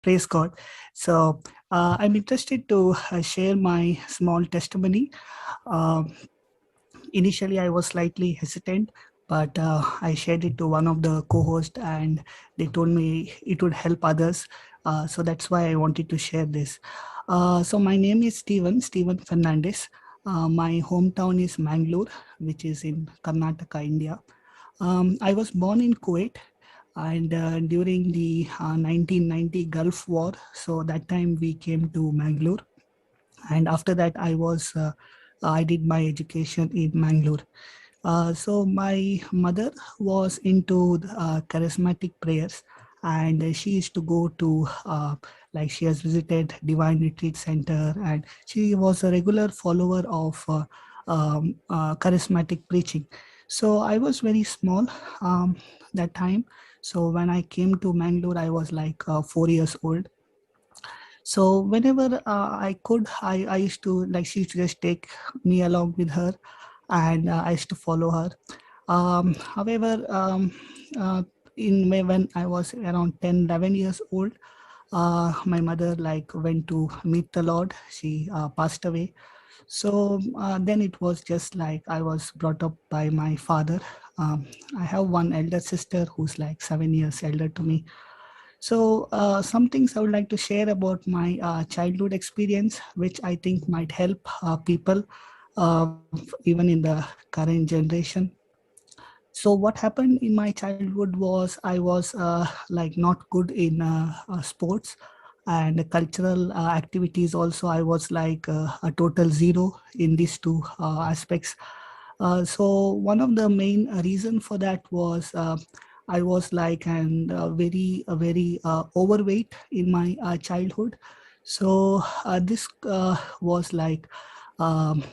Praise God. So I'm interested to share my small testimony. Um Initially, I was slightly hesitant, but I shared it to one of the co-hosts, and they told me it would help others. So that's why I wanted to share this. So my name is Stephen Fernandez. My hometown is Mangalore, which is in Karnataka, India. I was born in Kuwait, and during the 1990 Gulf War, so that time we came to Mangalore, and after that I did my education in Mangalore. So my mother was into charismatic prayers, and she used to go to like she has visited Divine Retreat Center, and she was a regular follower of charismatic preaching. So I was very small that time. So when I came to Mangalore, I was like 4 years old. So whenever I could, I used to like she used to just take me along with her, and I used to follow her. However, uh, when I was around 10, 11 years old, my mother like went to meet the Lord. She passed away. So then it was just like I was brought up by my father. I have one elder sister who's like 7 years elder to me. So, some things I would like to share about my childhood experience, which I think might help people even in the current generation. So, what happened in my childhood was I was like not good in sports and cultural activities. Also, I was like a total zero in these two aspects. So one of the main reason for that was I was like and very overweight in my childhood. So this was like um,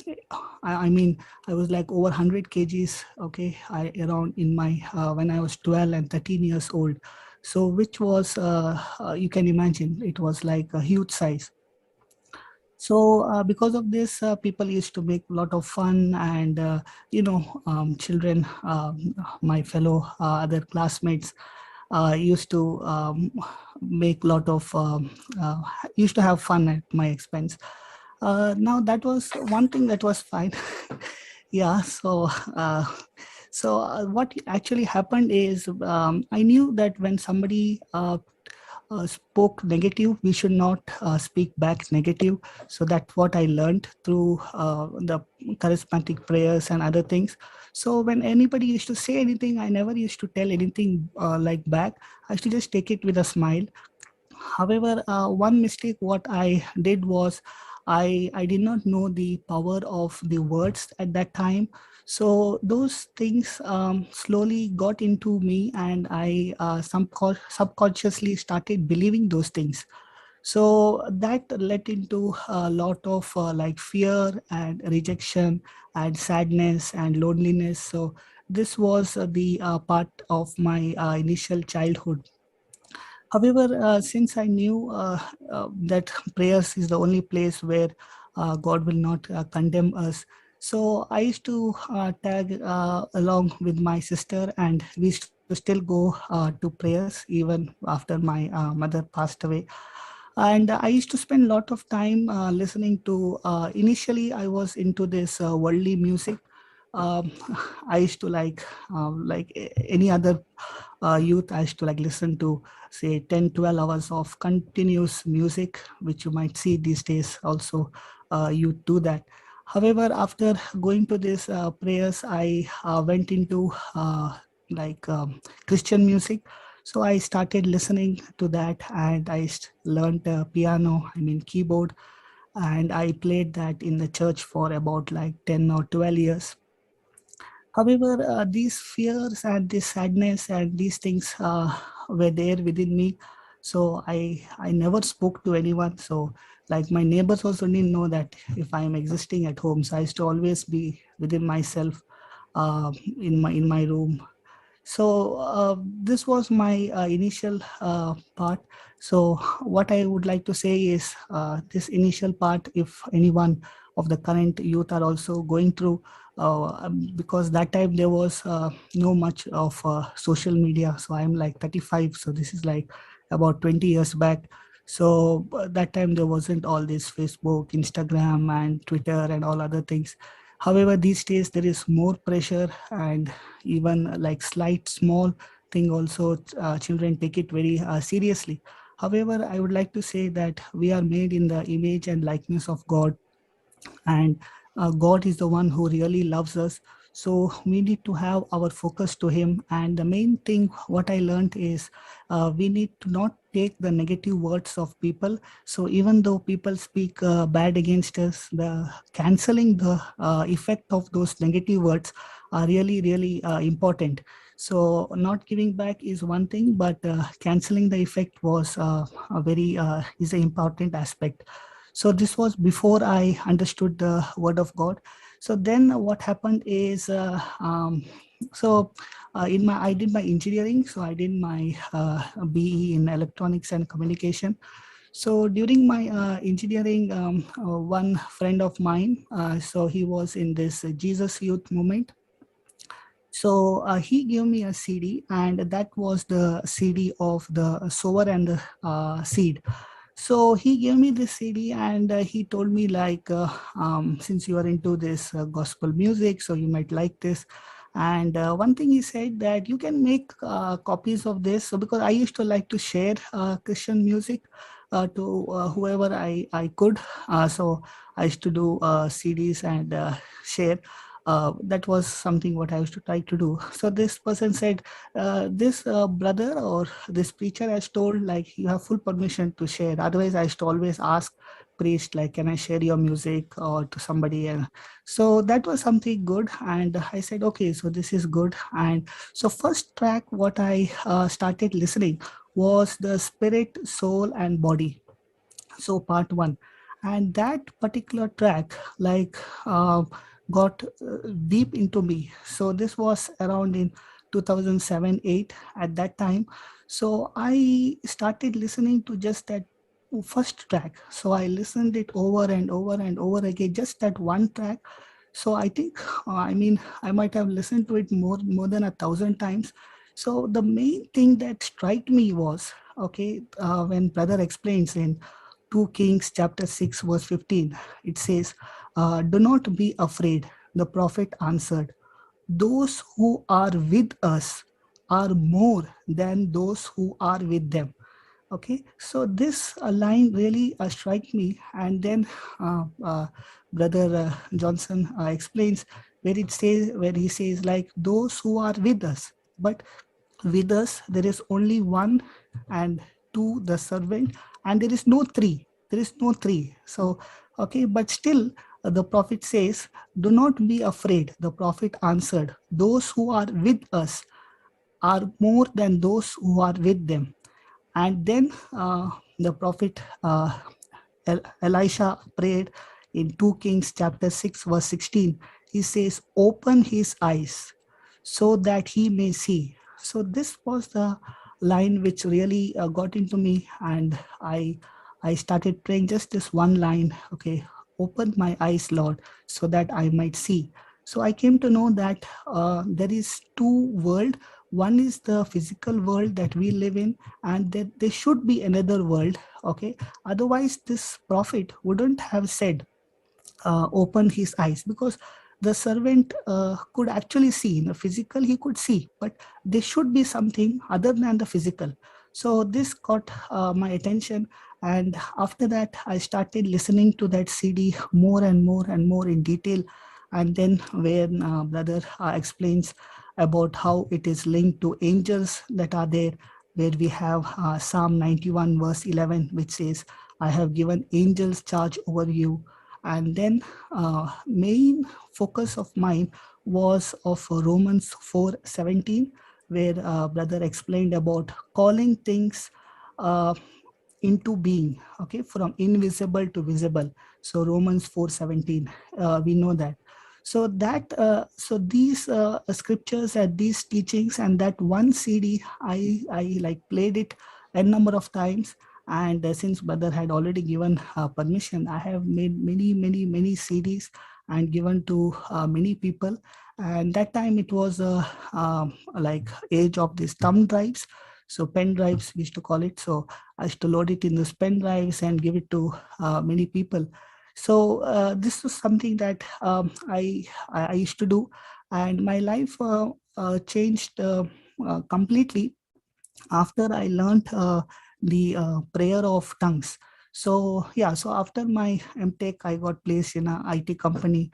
I mean I was like over 100 kgs. Okay, I around in my when I was 12 and 13 years old. So which was you can imagine it was like a huge size. So because of this, people used to make a lot of fun, and children, my fellow other classmates, used to make a lot of used to have fun at my expense. Now that was one thing that was fine. Yeah. So what actually happened is I knew that when somebody spoke negative, we should not speak back negative. So that's what I learned through the charismatic prayers and other things. So when anybody used to say anything, I never used to tell anything like back. I used to just take it with a smile. However, one mistake what I did was I did not know the power of the words at that time. So those things slowly got into me, and I subconsciously started believing those things. So that led into a lot of like fear and rejection and sadness and loneliness. So this was the part of my initial childhood. However, since I knew that prayers is the only place where God will not condemn us, so I used to tag along with my sister, and we used to still go to prayers even after my mother passed away. And I used to spend a lot of time listening to. Initially, I was into this worldly music. Um, I used to like any other youth. I used to like listen to say 10, 12 hours of continuous music, which you might see these days also. You do that. However, after going to these prayers, I went into like Christian music. So I started listening to that, and learned piano, I mean keyboard, and I played that in the church for about like 10 or 12 years. However, these fears and this sadness and these things were there within me. So I never spoke to anyone. So like my neighbors also didn't know that if I am existing at home. So I used to always be within myself, in my room. So this was my initial part. So what I would like to say is this initial part, if anyone of the current youth are also going through, because that time there was no much of social media. So I'm like 35. So this is like about 20 years back. So that time there wasn't all this Facebook, Instagram, and Twitter and all other things. However, these days there is more pressure, and even like slight small thing also, children take it very seriously. However, I would like to say that we are made in the image and likeness of God, and God is the one who really loves us. So we need to have our focus to Him. And the main thing what I learned is we need to not take the negative words of people. So even though people speak bad against us, the canceling the effect of those negative words are really really important. So not giving back is one thing, but canceling the effect was a very is an important aspect. So this was before I understood the word of God. So then what happened is, so in my I did my engineering. So I did my BE in electronics and communication. So during my engineering, one friend of mine, so he was in this Jesus Youth movement. So he gave me a CD, and that was the CD of the sower and the seed. So he gave me this CD, and he told me like, since you are into this gospel music, so you might like this. And one thing he said that you can make copies of this. So because I used to like to share Christian music to whoever I could. So I used to do CDs and share. That was something what I used to try to do. So this person said, this brother or this preacher has told like you have full permission to share. Otherwise, I used to always ask priest like, can I share your music or to somebody? And so that was something good. And I said, okay, so this is good. And so first track what I started listening was the spirit, soul, and body. So part one, and that particular track like got deep into me. So this was around in 2007 8 at that time. So I started listening to just that first track. So I listened it over and over and over again, just that one track. So I think I mean I might have listened to it more than 1,000 times. So the main thing that struck me was, okay, when brother explains in 2 Kings chapter 6 verse 15, it says, do not be afraid. The prophet answered, those who are with us are more than those who are with them. Okay, so this line really struck me. And then brother Johnson explains where it says, where he says like those who are with us, but with us there is only one, and two the servant, and there is no three, there is no three. So okay, but still the prophet says, do not be afraid. The prophet answered, those who are with us are more than those who are with them. And then the prophet Elisha prayed in 2 Kings chapter 6 verse 16. He says, open his eyes so that he may see. So this was the line which really got into me, and I started praying just this one line. Okay, open my eyes, Lord, so that I might see. So I came to know that there is two world. One is the physical world that we live in, and that there should be another world. Okay, otherwise this prophet wouldn't have said open his eyes, because the servant could actually see in the physical, he could see, but there should be something other than the physical. So this caught my attention, and after that I started listening to that CD more and more and more in detail. And then when brother explains about how it is linked to angels that are there, where we have Psalm 91 verse 11, which says, I have given angels charge over you. And then main focus of mine was of Romans 4:17, where brother explained about calling things uh, into being, okay, from invisible to visible. So Romans 4:17, we know that. So that so these scriptures and these teachings and that one CD, I like played it a number of times. And since brother had already given permission, I have made many CDs and given to many people. And that time it was like age of these thumb drives. So pen drives, we used to call it. So I used to load it in those pen drives and give it to many people. So this was something that I used to do, and my life changed completely after I learned the prayer of tongues. So yeah, so after my MTech, I got placed in a IT company,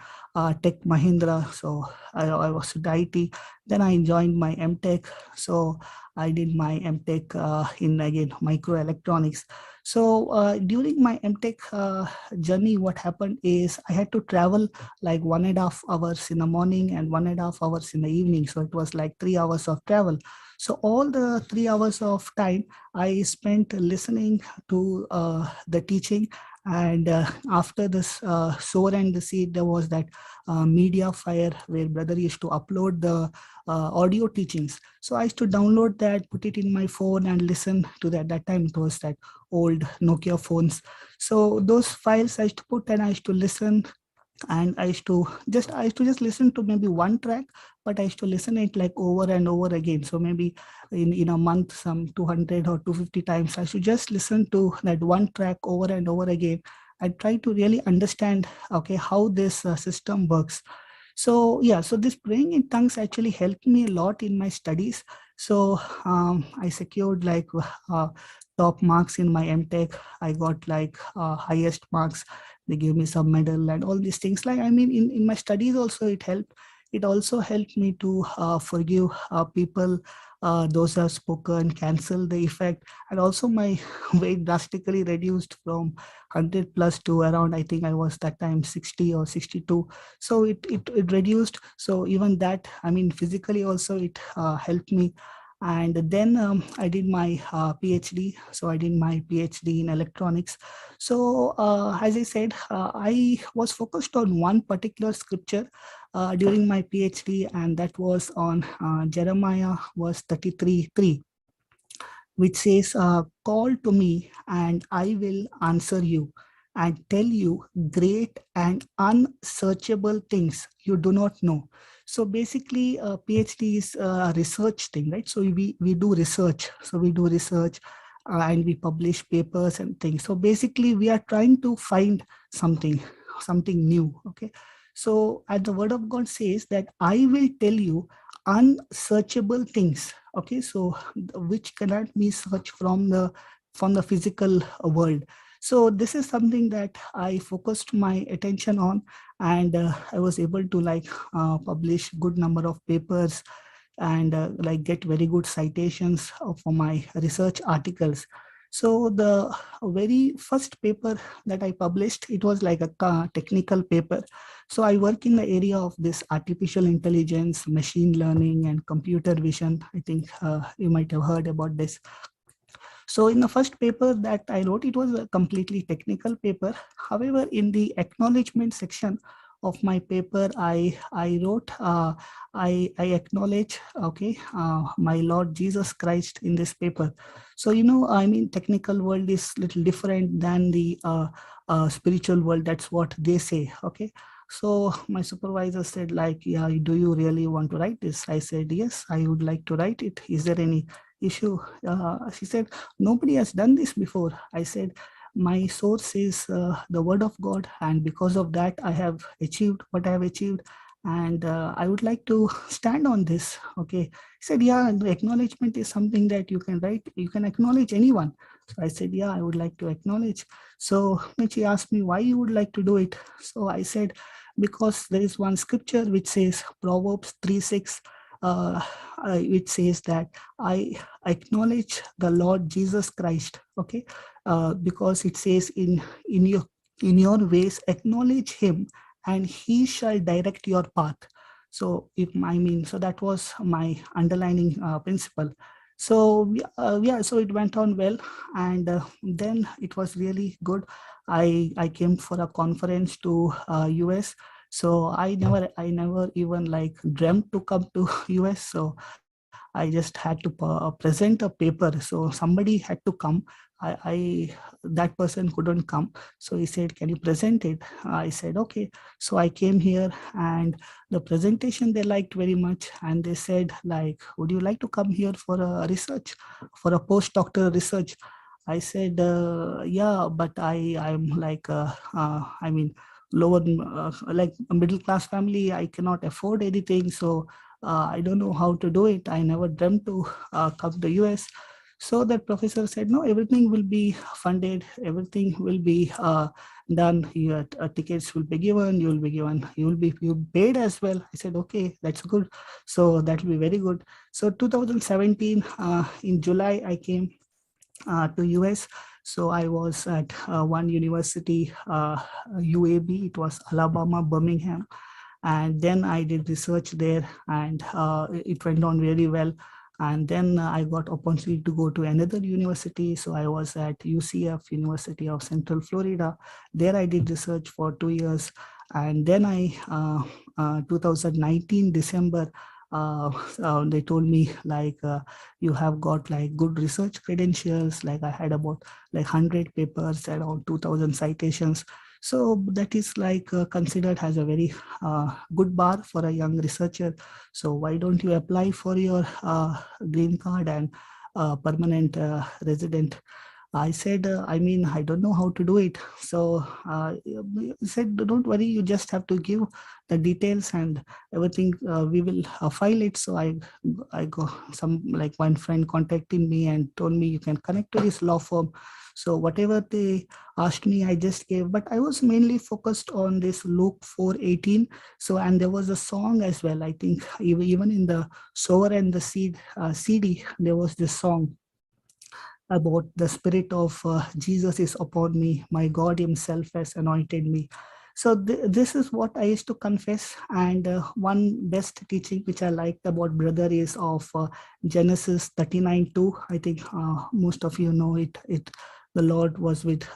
Tech Mahindra. So I was with IT. Then I joined my MTech. So I did my MTech in again microelectronics. So during my MTech journey, what happened is I had to travel like 1.5 hours in the morning and 1.5 hours in the evening. So it was like 3 hours of travel. So all the 3 hours of time I spent listening to the teaching. And after this sower and the seed, there was that media fire where brother used to upload the audio teachings. So I used to download that, put it in my phone and listen to that. That time it was that old Nokia phones. So those files I used to put and I used to listen, and I used to just listen to maybe one track, but I used to listen it like over and over again. So maybe in a month, some 200 or 250 times, I should just listen to that one track over and over again. I try to really understand, okay, how this system works. So yeah, so this praying in tongues actually helped me a lot in my studies. So I secured like top marks in my MTech. I got like highest marks. They gave me some medal and all these things. Like, I mean, in my studies also it helped. It also helped me to forgive people, those who have spoken, cancel the effect. And also my weight drastically reduced from 100 plus to around, I think I was that time 60 or 62. So it reduced. So even that, I mean, physically also it helped me. And then I did my PhD. So I did my PhD in electronics. So as I said, I was focused on one particular scripture during my PhD, and that was on Jeremiah verse 33:3, which says, call to me and I will answer you and tell you great and unsearchable things you do not know. So basically, PhD is a research thing, right? So we do research. So we do research and we publish papers and things. So basically, we are trying to find something, something new. Okay. So as the word of God says that I will tell you unsearchable things. Okay. So which cannot be searched from the physical world. So this is something that I focused my attention on, and I was able to like publish good number of papers and like get very good citations for my research articles. So the very first paper that I published, it was like a technical paper. So I work in the area of this artificial intelligence, machine learning, and computer vision. I think you might have heard about this. So in the first paper that I wrote, it was a completely technical paper. However, in the acknowledgement section of my paper, I wrote, I acknowledge, okay, my Lord Jesus Christ in this paper. So, I mean, technical world is little different than the spiritual world. That's what they say, okay. So my supervisor said, like, yeah, do you really want to write this? I said, yes, I would like to write it. Is there any issue? She said, nobody has done this before. I said, my source is the word of God, and because of that I have achieved what I have achieved, and I would like to stand on this. Okay. He said, yeah, the acknowledgement is something that you can write, you can acknowledge anyone. So I said, yeah, I would like to acknowledge. So when she asked me why you would like to do it, so I said, because there is one scripture which says, Proverbs 3:6, which says that I acknowledge the Lord Jesus Christ. Okay. Because it says, in your ways acknowledge him and he shall direct your path. So so that was my underlining principle. So yeah, so it went on well, and then it was really good. I came for a conference to US. So I never even like dreamt to come to US. So I just had to present a paper. So somebody had to come that person couldn't come. So he said, can you present it? I said, okay. So I came here, and the presentation they liked very much. And they said, like, would you like to come here for a research, for a postdoctoral research? I said, yeah, but I'm like, I mean, lower, like a middle class family. I cannot afford anything. So I don't know how to do it. I never dreamt to come to US. So that professor said, no, everything will be funded, everything will be done. Your tickets will be given, you will be given, you paid as well. I said, okay, that's good. So that will be very good. So 2017, in July, I came to US. So I was at one university, UAB, it was Alabama, Birmingham. And then I did research there, and it went on really well. And then I got opportunity to go to another university. So I was at UCF, University of Central Florida. There I did research for 2 years. And then 2019 December, they told me, like, you have got like good research credentials. Like I had about like 100 papers, around 2000 citations. So that is like considered as a very good bar for a young researcher. So why don't you apply for your green card and permanent resident? I said, I mean, I don't know how to do it. So he said, don't worry, you just have to give the details and everything. We will file it. So I go, some like one friend contacted me and told me, you can connect to this law firm. So whatever they asked me, I just gave. But I was mainly focused on this Luke 4:18. So, and there was a song as well. I think even in the Sower and the Seed CD, there was this song about the Spirit of Jesus is upon me. My God Himself has anointed me. So this is what I used to confess. And one best teaching which I liked about brother is of Genesis 39:2. I think most of you know it. The Lord was with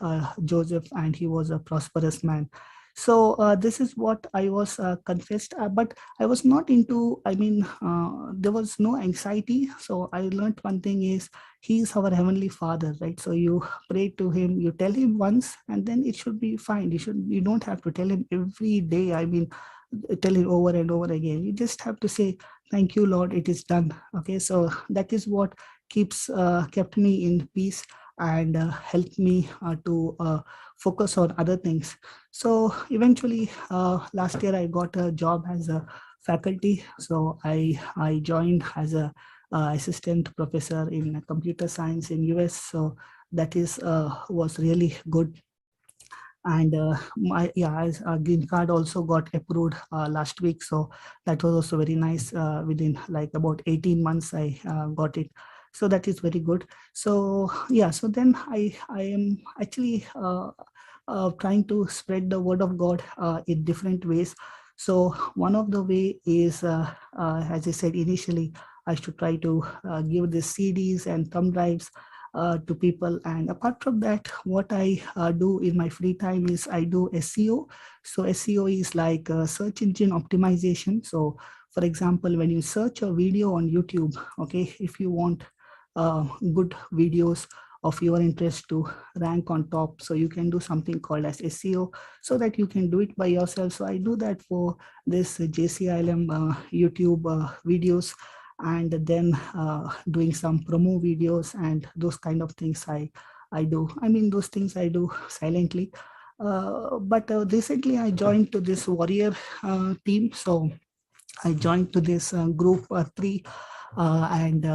Joseph, and he was a prosperous man. So this is what I was confessed, but I was not into. I mean, there was no anxiety. So I learned one thing is He is our heavenly Father, right? So you pray to Him, you tell Him once, and then it should be fine. You don't have to tell Him every day. I mean, tell Him over and over again. You just have to say, "Thank you, Lord, it is done." Okay, so that is what kept me in peace and helped me to focus on other things. So eventually, last year I got a job as a faculty. So I joined as a assistant professor in computer science in US. So that is was really good. And my as a green card also got approved last week. So that was also very nice. Within like about 18 months, I got it. So that is very good. So yeah, so then I am actually trying to spread the word of God in different ways. So one of the way is, as I said initially, I should try to give the CDs and thumb drives to people. And apart from that, what I do in my free time is I do SEO. So SEO is like search engine optimization. So for example, when you search a video on YouTube, okay, if you want good videos of your interest to rank on top, so you can do something called as SEO, so that you can do it by yourself. So I do that for this JCILM YouTube videos, and then doing some promo videos and those kind of things I do. I mean, those things I do silently. But recently I joined to this warrior team. So I joined to this group 3, and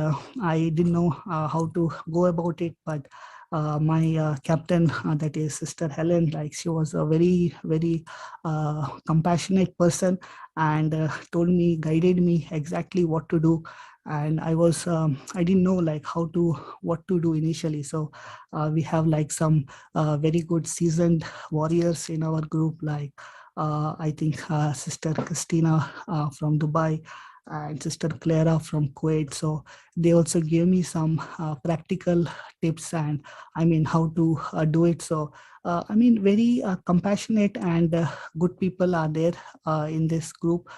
I didn't know how to go about it. But my captain, that is Sister Helen, like she was a very, very compassionate person, and told me, guided me exactly what to do. And I didn't know like what to do initially. So we have like some very good seasoned warriors in our group, like I think Sister Christina from Dubai and Sister Clara from Kuwait. So they also gave me some practical tips, and I mean how to do it. So I mean very compassionate and good people are there in this group.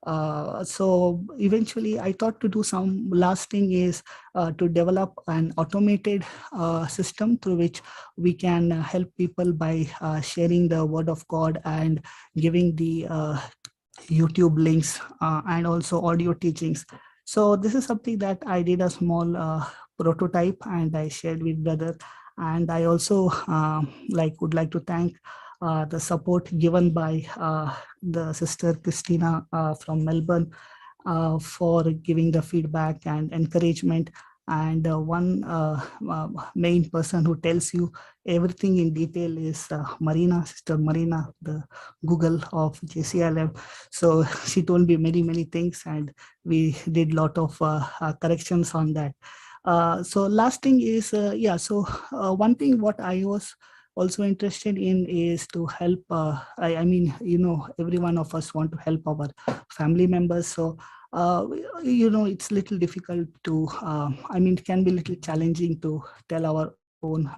So eventually I thought to do some last thing is to develop an automated system through which we can help people by sharing the word of God and giving the YouTube links and also audio teachings. So this is something that I did a small prototype and I shared with brother. And I also would like to thank the support given by the sister Christina from Melbourne for giving the feedback and encouragement. And one main person who tells you everything in detail is Marina, Sister Marina, the Google of JCILM. So she told me many, many things, and we did a lot of corrections on that. So last thing is, one thing what I was also interested in is to help. I mean, every one of us want to help our family members. So it's little difficult to, it can be little challenging to tell our own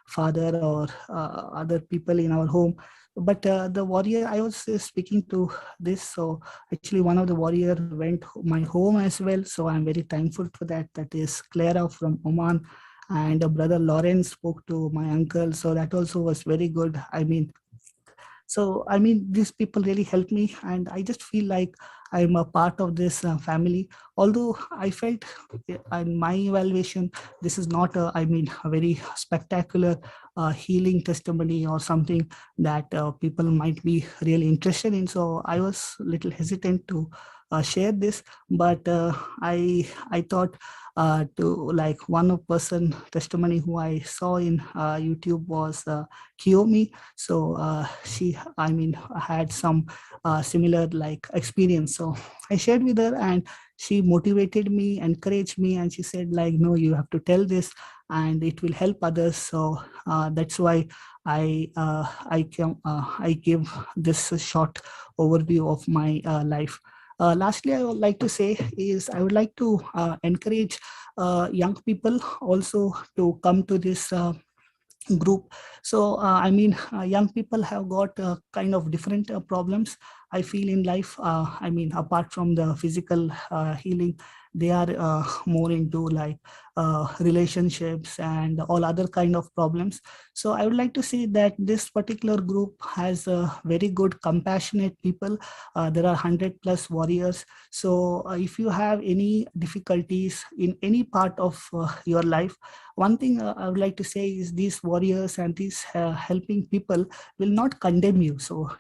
father or other people in our home. But the warrior, I was speaking to this. So actually one of the warrior went my home as well. So I'm very thankful for that. That is Clara from Oman. And brother Lawrence spoke to my uncle. So that also was very good. These people really helped me, and I just feel like I'm a part of this family. Although I felt in my evaluation, this is not a very spectacular healing testimony or something that people might be really interested in. So I was a little hesitant to share this, but I thought to like one person testimony who I saw in YouTube was Kiyomi. So she, had some similar like experience. So I shared with her, and she motivated me, encouraged me, and she said like, no, you have to tell this, and it will help others. So that's why I give this short overview of my life. Lastly, I would like to say is I would like to encourage young people also to come to this group. So young people have got kind of different problems, I feel, in life. Apart from the physical healing, they are more into like relationships and all other kind of problems. So I would like to say that this particular group has very good compassionate people. There are 100 plus warriors. So if you have any difficulties in any part of your life, one thing I would like to say is these warriors and these helping people will not condemn you. So,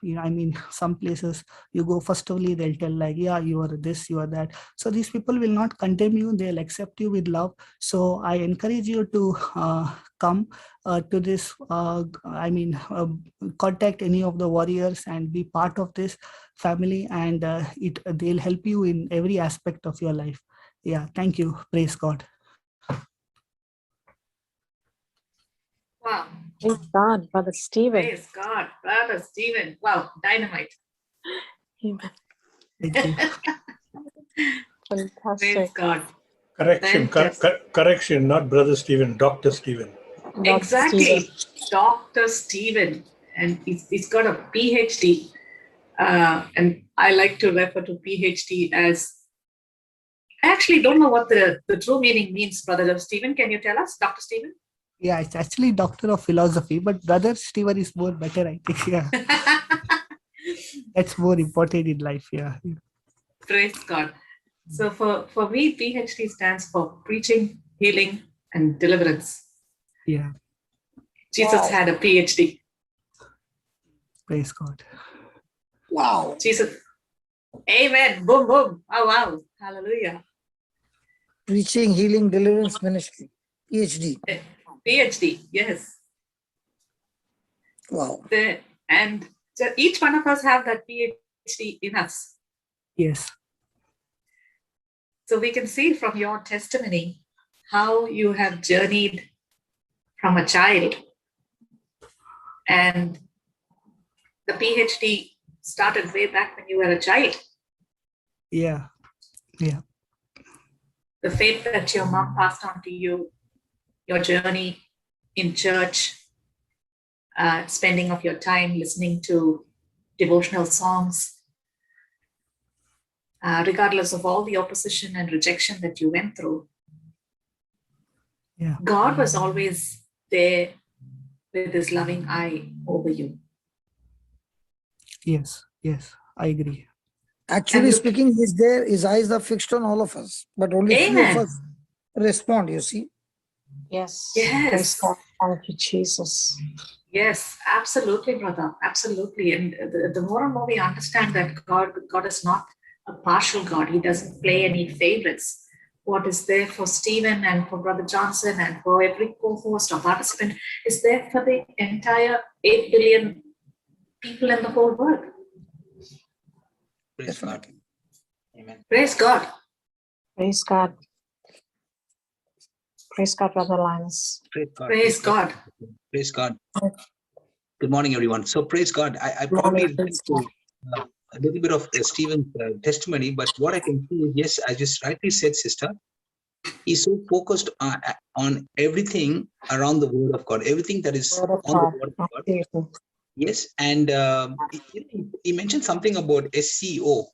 some places you go, first of all, they'll tell like, yeah, you are this, you are that. So these people will not condemn you. They'll accept you with love. So I encourage you to come to this, contact any of the warriors and be part of this family, and they'll help you in every aspect of your life. Yeah, thank you. Praise God. Wow. Praise God, Brother Stephen. Praise God, Brother Stephen. Wow, dynamite. Amen. Thank you. Fantastic. Praise God. Correction, correction, not Brother Stephen, Dr. Stephen. Dr. Exactly. Stephen. Dr. Stephen. And he's got a PhD. And I like to refer to PhD as, I actually don't know what the true meaning means, Brother Stephen. Can you tell us, Dr. Stephen? Yeah, it's actually Doctor of Philosophy, but Brother Stephen is more better, I think. Yeah. That's more important in life. Yeah. Praise God. So for me, PhD stands for Preaching, Healing, and Deliverance. Yeah. Jesus had a PhD. Praise God. Wow. Jesus. Amen. Boom, boom. Oh, wow. Hallelujah. Preaching, Healing, Deliverance Ministry. PhD. PhD, yes. Wow. And so each one of us have that PhD in us. Yes. So we can see from your testimony how you have journeyed from a child, and the PhD started way back when you were a child. Yeah. Yeah. The faith that your mom passed on to you, your journey in church, spending of your time listening to devotional songs, regardless of all the opposition and rejection that you went through, Yeah. God was always there with his loving eye over you. Yes. Yes. I agree. Actually And speaking, he's there, his eyes are fixed on all of us, but only few of Amen. us respond, you see. Yes. Yes. Praise God. Thank you, Jesus. Yes, absolutely, brother. Absolutely. And the more and more we understand that God is not a partial God. He doesn't play any favorites. What is there for Stephen and for Brother Johnson and for every co-host or participant is there for the entire 8 billion people in the whole world. Praise God. Amen. Praise God. Praise God. Praise God, Brother Linus. Praise God. Praise God. Praise God. Good morning, everyone. So praise God. I Good morning, probably praise listened to a little bit of Stephen's testimony, but what I can see is, yes, as you rightly said, sister, he's so focused on everything around the Word of God, everything that is Word of on God. the Word of God. Absolutely. Yes, and he mentioned something about SCO.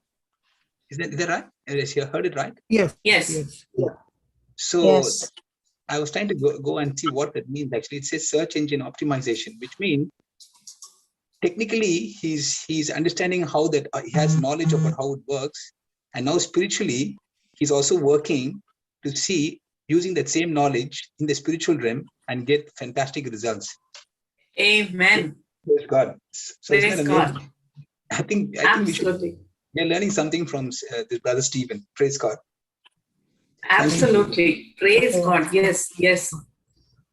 Is that right? Yes, you heard it right? Yes. Yes. Yes. So Yes. I was trying to go and see what that means. Actually, it says search engine optimization, which means technically he's understanding how that he has knowledge about how it works, and now spiritually he's also working to see using that same knowledge in the spiritual realm and get fantastic results. Amen. Praise God. So isn't that Praise amazing? God. I think Absolutely. we're learning something from this brother Stephen. Praise God. Absolutely. Praise God. Yes. Yes.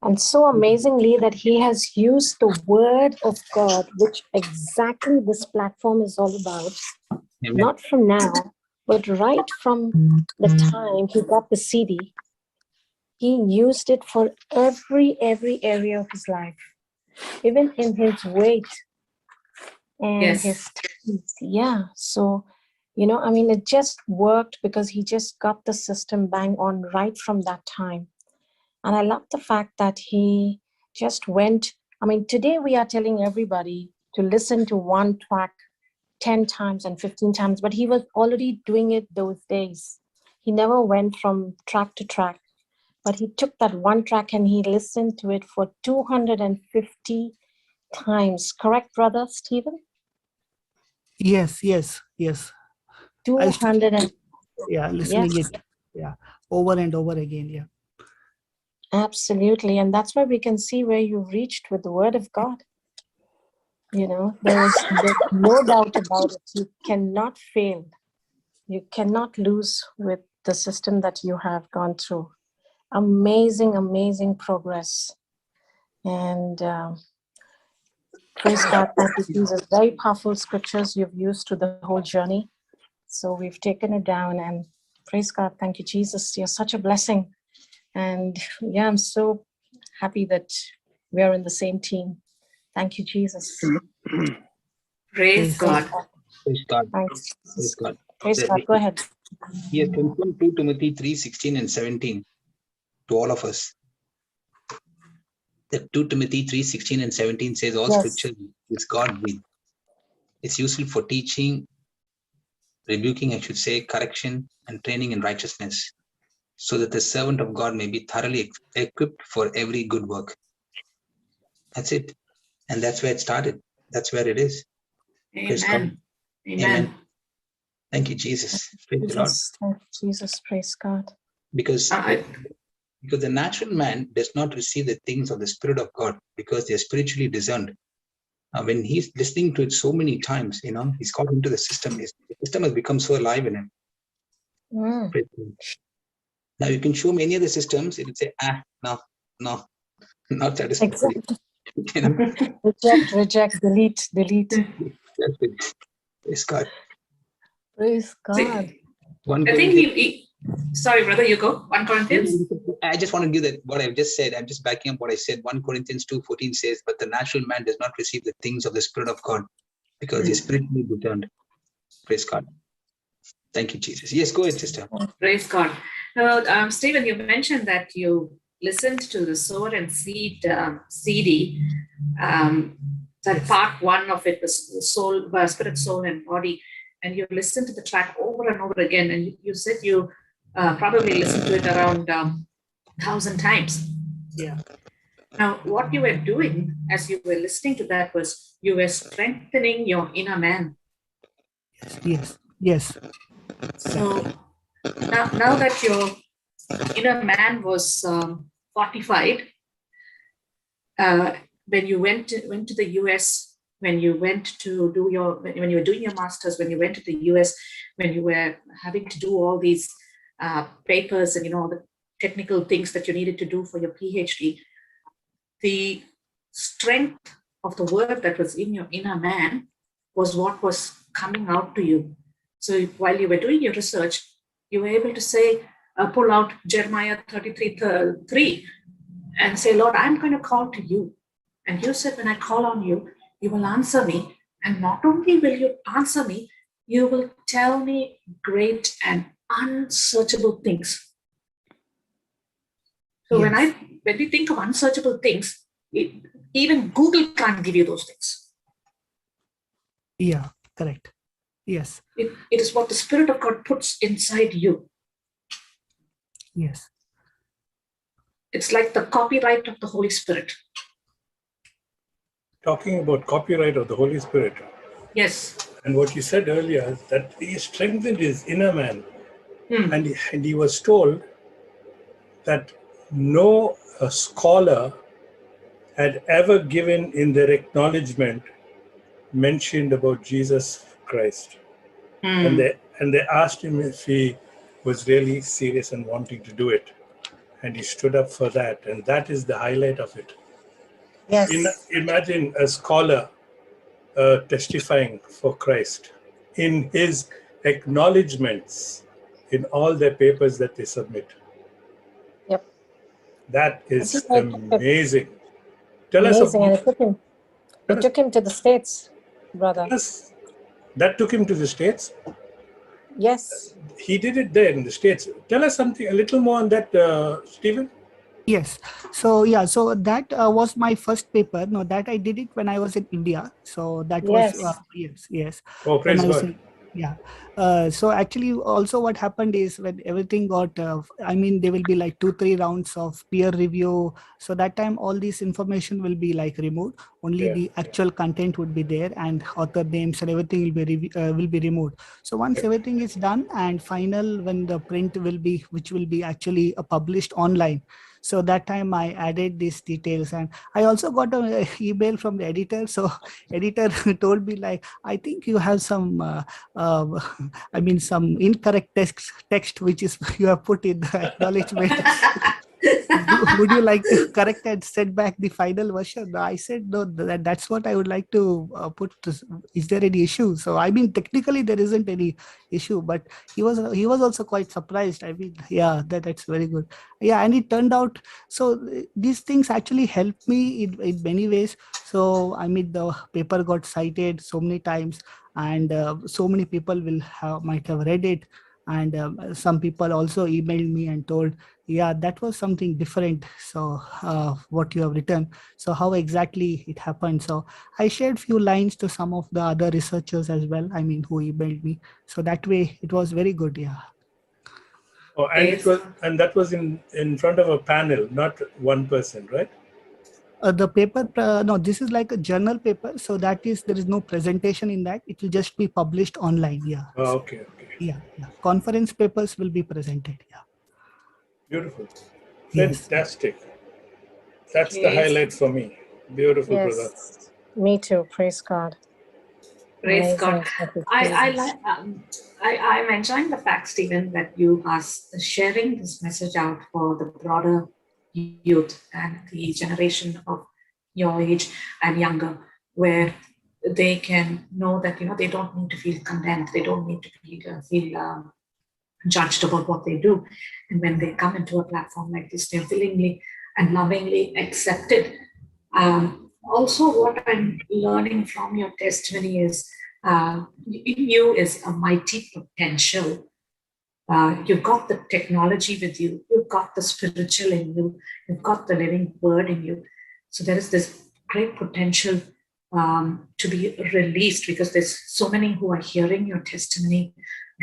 And so amazingly that he has used the word of God, which exactly this platform is all about, Amen. not from now, but right from the time he got the CD. He used it for every area of his life, even in his weight and Yes. his teeth. Yeah. So, I mean, it just worked because he just got the system bang on right from that time. And I love the fact that he just went. I mean, today we are telling everybody to listen to one track 10 times and 15 times, but he was already doing it those days. He never went from track to track, but he took that one track and he listened to it for 250 times. Correct, Brother Stephen? Yes. Yes. Yes. I used to 200 and listening yes. it. Yeah. Over and over again. Yeah. Absolutely. And that's why we can see where you reached with the word of God. There's no doubt about it. You cannot fail. You cannot lose with the system that you have gone through. Amazing, amazing progress. And praise God, thank you, Jesus. Very powerful scriptures you've used to the whole journey. So we've taken it down, and praise God, thank you, Jesus. You're such a blessing. And yeah, I'm so happy that we're in the same team. Thank you, Jesus. Praise Praise God. Praise God. Thanks. Praise God. Praise God. Go ahead. He has confirmed 2 Timothy 3:16 and 17 to all of us. That 2 Timothy 3:16 and 17 says all Yes. scripture is God-breathed. It's useful for teaching, rebuking, I should say, correction, and training in righteousness, so that the servant of God may be thoroughly equipped for every good work. That's it. And that's where it started. That's where it is. Praise God. Amen. Amen. Amen. Thank you, Jesus. Praise the Lord. Jesus. Thank you, Jesus. Praise God. Because I- the natural man does not receive the things of the Spirit of God because they are spiritually discerned. When he's listening to it so many times, he's got into the system. The system has become so alive in him. Mm. Now you can show me any other systems, it will say, no, not satisfactory. Reject, delete. That's it. Praise God. Praise God. I think sorry, brother, you go. 1 Corinthians. I just want to give that what I've just said. I'm just backing up what I said. 1 Corinthians 2:14 says, but the natural man does not receive the things of the Spirit of God because he's spiritually discerned. Praise God. Thank you, Jesus. Yes, go ahead, sister. Praise God. Stephen, you mentioned that you listened to the Sword and Seed CD. That part 1 of it was soul, spirit, soul, and body. and you listen to the track over and over again, and you said you probably listened to it around 1,000 times. Yeah. Now, what you were doing as you were listening to that was you were strengthening your inner man. Yes. So now that your inner man was fortified, when you went to the US, when you went to do when you were doing your master's, when you went to the US, when you were having to do all these papers and the technical things that you needed to do for your PhD, the strength of the word that was in your inner man was what was coming out to you. So while you were doing your research, you were able to say, pull out Jeremiah 33:3 and say, Lord, I'm going to call to you. And you said, when I call on you, you will answer me. And not only will you answer me, you will tell me great and unsearchable things. So Yes. when we think of unsearchable things, even Google can't give you those things. Yeah, correct. Yes. It is what the Spirit of God puts inside you. Yes. It's like the copyright of the Holy Spirit. Talking about copyright of the Holy Spirit. Yes. And what you said earlier is that he strengthened his inner man. Hmm. And he was told that no scholar had ever given in their acknowledgement mentioned about Jesus Christ. And they asked him if he was really serious and wanting to do it. And he stood up for that. And that is the highlight of it. Yes. Imagine a scholar testifying for Christ in his acknowledgements in all their papers that they submit. Yep. That is I think amazing. Tell amazing. us And it took him to the States, brother. That took him to the States? Yes. He did it there in the States. Tell us something, a little more on that, Stephen. Yes. So that was my first paper. No, that I did it when I was in India. So that was yes. Oh, praise God. So actually, also what happened is when everything got, there will be like 2-3 rounds of peer review. So that time, all this information will be like removed. Only the actual content would be there, and author names and everything will be removed. So once everything is done and final, when the print will be, which will be actually published online. So that time I added these details, and I also got an email from the editor. So editor told me like, I think you have some, some incorrect text which is you have put in the acknowledgement. Would you like to correct and send back the final version? I said, no, that's what I would like to put. Is there any issue? So technically there isn't any issue, but he was also quite surprised. That's very good. Yeah, and it turned out, so these things actually helped me in many ways. So the paper got cited so many times, and so many people might have read it. And some people also emailed me and told, yeah, that was something different. So what you have written, so how exactly it happened. So I shared few lines to some of the other researchers as well, who emailed me. So that way it was very good. Yeah. Oh, and that was in front of a panel, not one person, right? The paper, no, this is like a journal paper. So there is no presentation in that. It will just be published online. Yeah. Oh, okay. Yeah. Conference papers will be presented. Yeah. Beautiful. Yes. Fantastic. That's the highlight for me. Beautiful, brother. Me too. Praise God. Praise God. Amazing. I'm enjoying the fact, Stephen, that you are sharing this message out for the broader youth and the generation of your age and younger, where they can know that they don't need to feel condemned, they don't need to feel judged about what they do, and when they come into a platform like this, they're willingly and lovingly accepted. Also, what I'm learning from your testimony is in you is a mighty potential. You've got the technology with you, you've got the spiritual in you, you've got the living word in you. So there is this great potential to be released, because there's so many who are hearing your testimony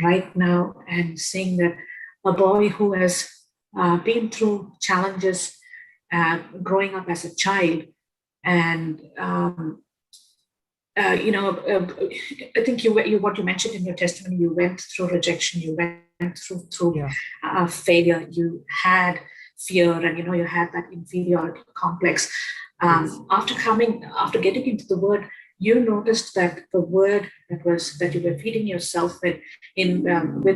right now and saying that a boy who has been through challenges growing up as a child, and I think what you mentioned in your testimony, you went through rejection, you went through failure, you had fear, and you had that inferiority complex. After getting into the word, you noticed that the word that you were feeding yourself with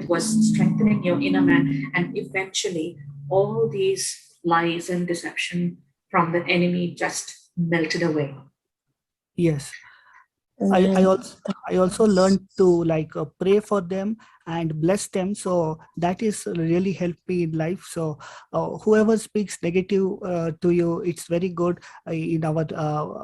was strengthening your inner man, and eventually all these lies and deception from the enemy just melted away. Yes. I also learned to pray for them and bless them. So that is really helped me in life. So whoever speaks negative to you, it's very good in our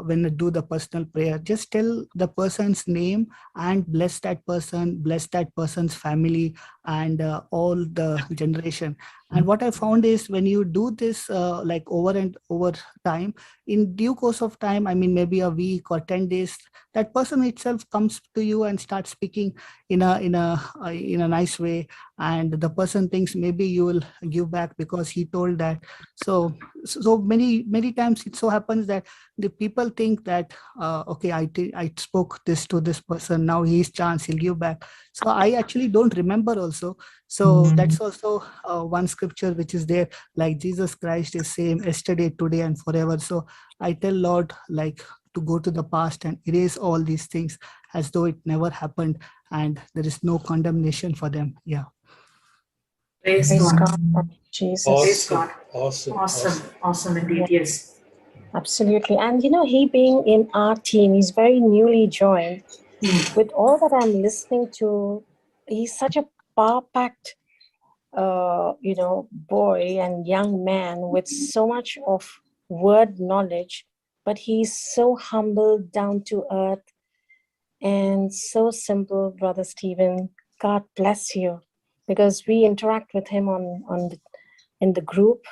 when I do the personal prayer. Just tell the person's name and bless that person's family, and all the generation. And what I found is when you do this over and over time, in due course of time, I mean maybe a week or 10 days, that person itself comes to you and starts speaking in a nice way, and the person thinks maybe you will give back because he told that. So many times it so happens that the people think that okay, I spoke this to this person, now he's chance, he'll give back. So I actually don't remember also. So that's also one scripture which is there, like Jesus Christ is same yesterday, today, and forever. So I tell Lord to go to the past and erase all these things as though it never happened, and there is no condemnation for them. Yeah. Praise God. Jesus. Praise God. Awesome Indeed. Yes. Absolutely. And he being in our team, he's very newly joined. With all that I'm listening to, he's such a power-packed boy and young man with so much of word knowledge, but he's so humble, down to earth, and so simple, Brother Stephen. God bless you, because we interact with him in the group,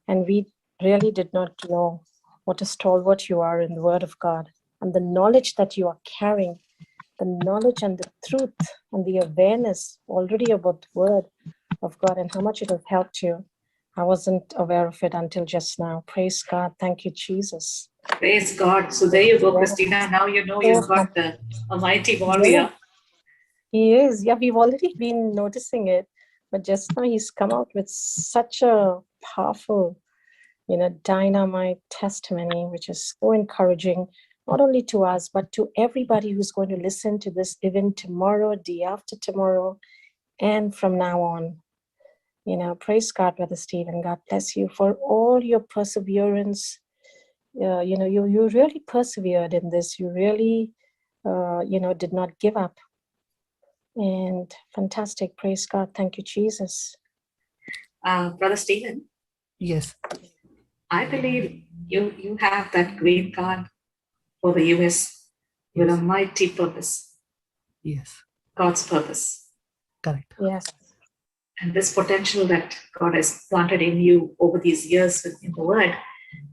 and we really did not know what a stalwart you are in the Word of God, and the knowledge that you are carrying, the knowledge and the truth and the awareness already about the Word of God and how much it has helped you. I wasn't aware of it until just now. Praise God. Thank you, Jesus. Praise God. So there you go, Christina. Now you know you've got a mighty warrior. Yeah. He is. Yeah, we've already been noticing it. But just now he's come out with such a powerful, dynamite testimony, which is so encouraging, not only to us, but to everybody who's going to listen to this even tomorrow, day after tomorrow, and from now on. Praise God, Brother Stephen. God bless you for all your perseverance. You really persevered in this. You really, did not give up. And fantastic. Praise God. Thank you, Jesus. Brother Stephen. Yes. I believe you have that green card for the US with a mighty purpose. Yes. God's purpose. Correct. Yes. And this potential that God has planted in you over these years in the Word,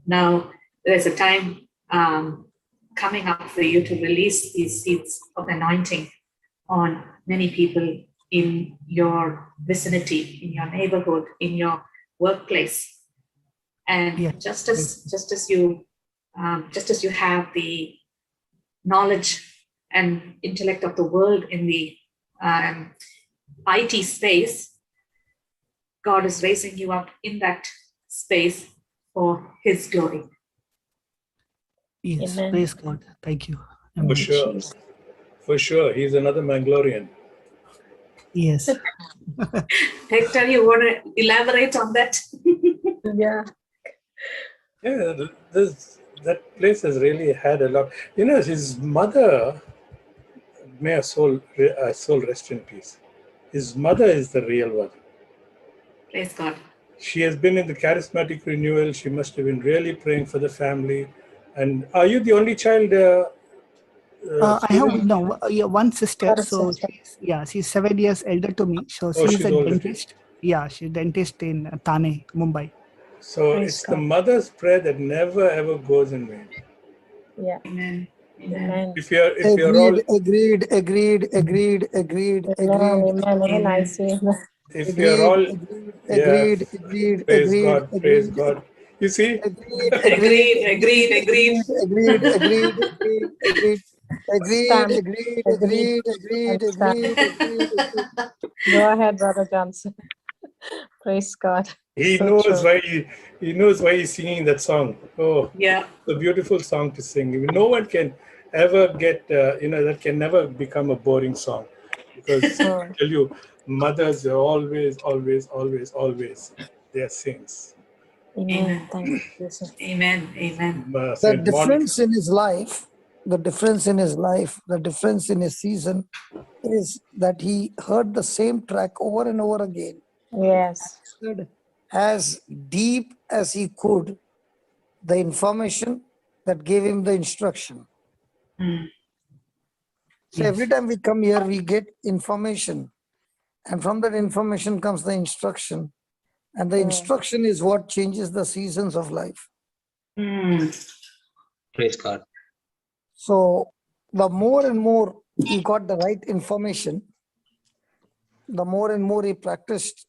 now there's a time coming up for you to release these seeds of anointing on many people in your vicinity, in your neighborhood, in your workplace. And just as you have the knowledge and intellect of the world in the IT space, God is raising you up in that space for His glory. Yes. Amen. Praise God. Thank you. For sure. For sure. He's another Mangalorian. Yes. Hector, you want to elaborate on that? Yeah. Yeah, that place has really had a lot. His mother, may her soul rest in peace. His mother is the real one. Praise God. She has been in the charismatic renewal. She must have been really praying for the family. And are you the only child? I have one sister. So she's 7 years elder to me. So she's a dentist. Yeah, she's a dentist in Thane, Mumbai. So it's the mother's prayer that never ever goes in vain. Yeah. Amen. Amen. If you're all Agreed, agreed, agreed, agreed, agreed, Amen. agreed, Amen. Amen. I see. if you're agreed, all agreed, yeah, agreed, agreed, praise agreed, God, praise agreed, God. You see, agreed, agreed, Agreed, agreed, agreed. agreed, agreed, agreed, agreed, Stamp. agreed, Agreed. agreed, agreed, And stamp. agreed, agreed, agreed. Go ahead, Brother Johnson. Praise God. he So knows true. why he knows why he's singing that song. Oh, Yeah. it's a beautiful song to sing. No one can ever get that can never become a boring song, because I Hmm. tell you, mothers are always, always, always, always they are saints. Amen. Amen. Thank you, Jesus. Amen. Amen. The Saint Monica. difference in his life, the difference in his life, the difference in his season is that he heard the same track over and over again, Yes. heard as deep as he could the information that gave him the instruction. Mm. So every time we come here, we get information, and from that information comes the instruction, and the instruction is what changes the seasons of life. Mm. Praise God. So the more and more he got the right information, the more and more he practiced,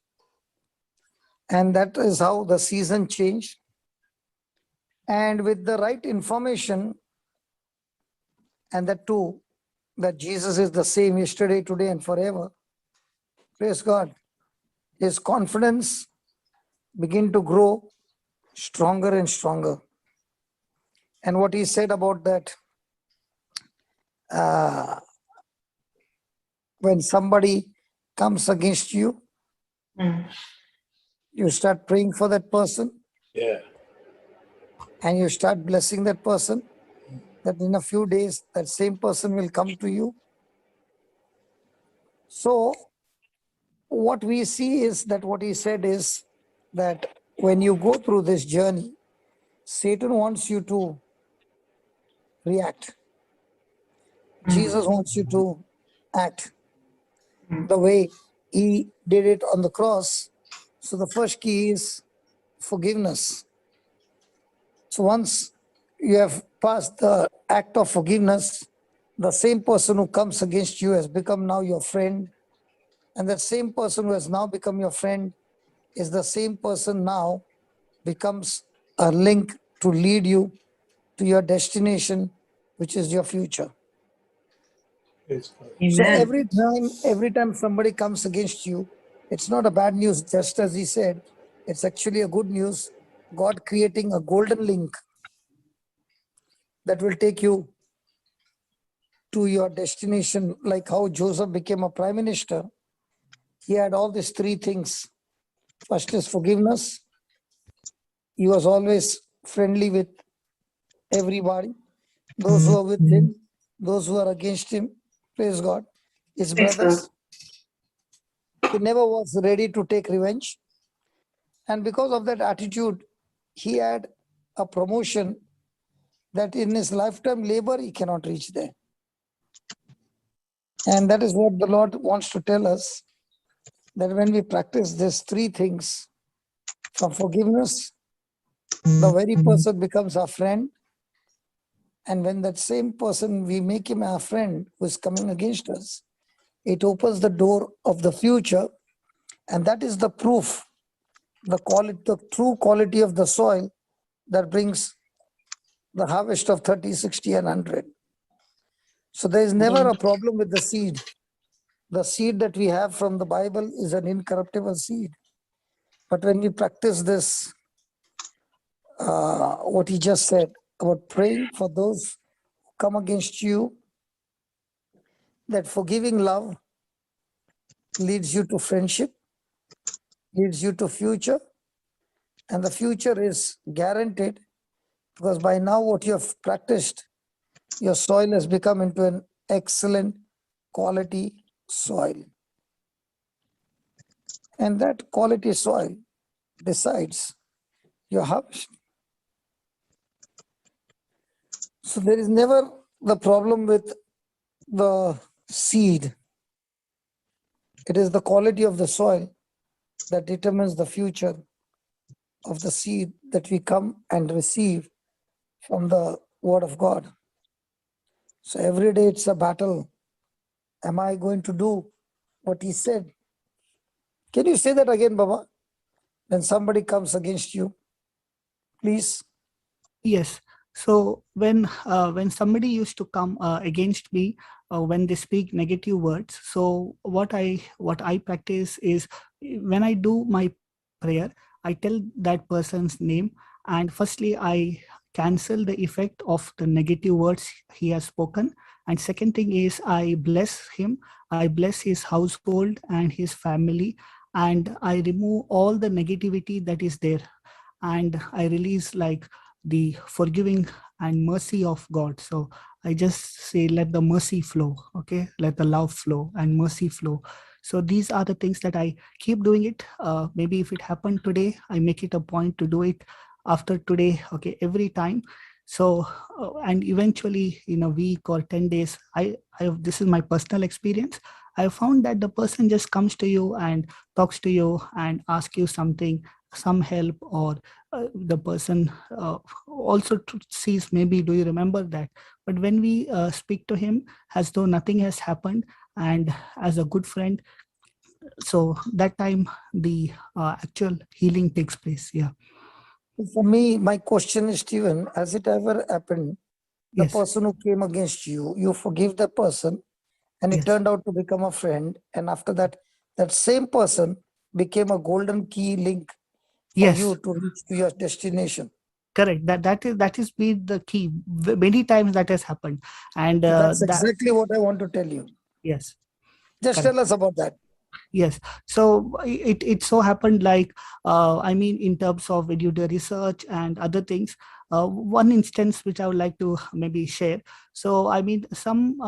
and that is how the season changed. And with the right information, and that too, that Jesus is the same yesterday, today, and forever, praise God, his confidence began to grow stronger and stronger. And what he said about that, when somebody comes against you, Mm. you start praying for that person, Yeah. and you start blessing that person, that in a few days that same person will come to you. So what we see is that what he said is that when you go through this journey, Satan wants you to react. Jesus wants you to act the way he did it on the cross. So the first key is forgiveness. So once you have passed the act of forgiveness, the same person who comes against you has become now your friend. And that same person who has now become your friend is the same person now becomes a link to lead you to your destination, which is your future. Praise God. So Amen. every time somebody comes against you, it's not a bad news, just as he said, it's actually a good news. God creating a golden link that will take you to your destination, like how Joseph became a prime minister. He had all these three things. First is forgiveness. He was always friendly with everybody, those who are with him, those who are against him. Praise God. His Praise God. brothers. He never was ready to take revenge. And because of that attitude, he had a promotion that in his lifetime labor, he cannot reach there. And that is what the Lord wants to tell us, that when we practice these three things, from forgiveness, the very person becomes our friend. And when that same person, we make him our friend who is coming against us, it opens the door of the future. And that is the proof, the true quality of the soil that brings the harvest of 30, 60, and 100. So there is never a problem with the seed. The seed that we have from the Bible is an incorruptible seed. But when we practice this, what he just said about praying for those who come against you, that forgiving love leads you to friendship, leads you to future, and the future is guaranteed because by now what you have practiced, your soil has become into an excellent quality soil. And that quality soil decides your harvest. So there is never the problem with the seed. It is the quality of the soil that determines the future of the seed that we come and receive from the Word of God. So every day it's a battle. Am I going to do what he said? Can you say that again, Baba? When somebody comes against you, please. Yes. So when somebody used to come against me, when they speak negative words, so what I practice is, when I do my prayer, I tell that person's name, and firstly I cancel the effect of the negative words he has spoken, and second thing is I bless him, I bless his household and his family, and I remove all the negativity that is there, and I release like the forgiving and mercy of God. So I just say, let the mercy flow, okay? Let the love flow and mercy flow. So these are the things that I keep doing it. Maybe if it happened today, I make it a point to do it after today, okay, every time. So, and eventually in a week or 10 days, this is my personal experience. I found that the person just comes to you and talks to you and asks you something, some help, or the person also sees, maybe, do you remember that? But when we speak to him as though nothing has happened and as a good friend, so that time the actual healing takes place. Yeah. For me, my question is, Stephen, has it ever happened, the Yes. person who came against you, you forgive the person and it Yes. turned out to become a friend, and after that, that same person became a golden key link for Yes. you to reach to your destination? Correct. That is been the key. Many times that has happened, and That's that. exactly what I want to tell you. Yes. Just Correct. tell us about that. Yes. So it so happened, like, I mean, in terms of when you do research and other things, one instance which I would like to maybe share. So I mean, some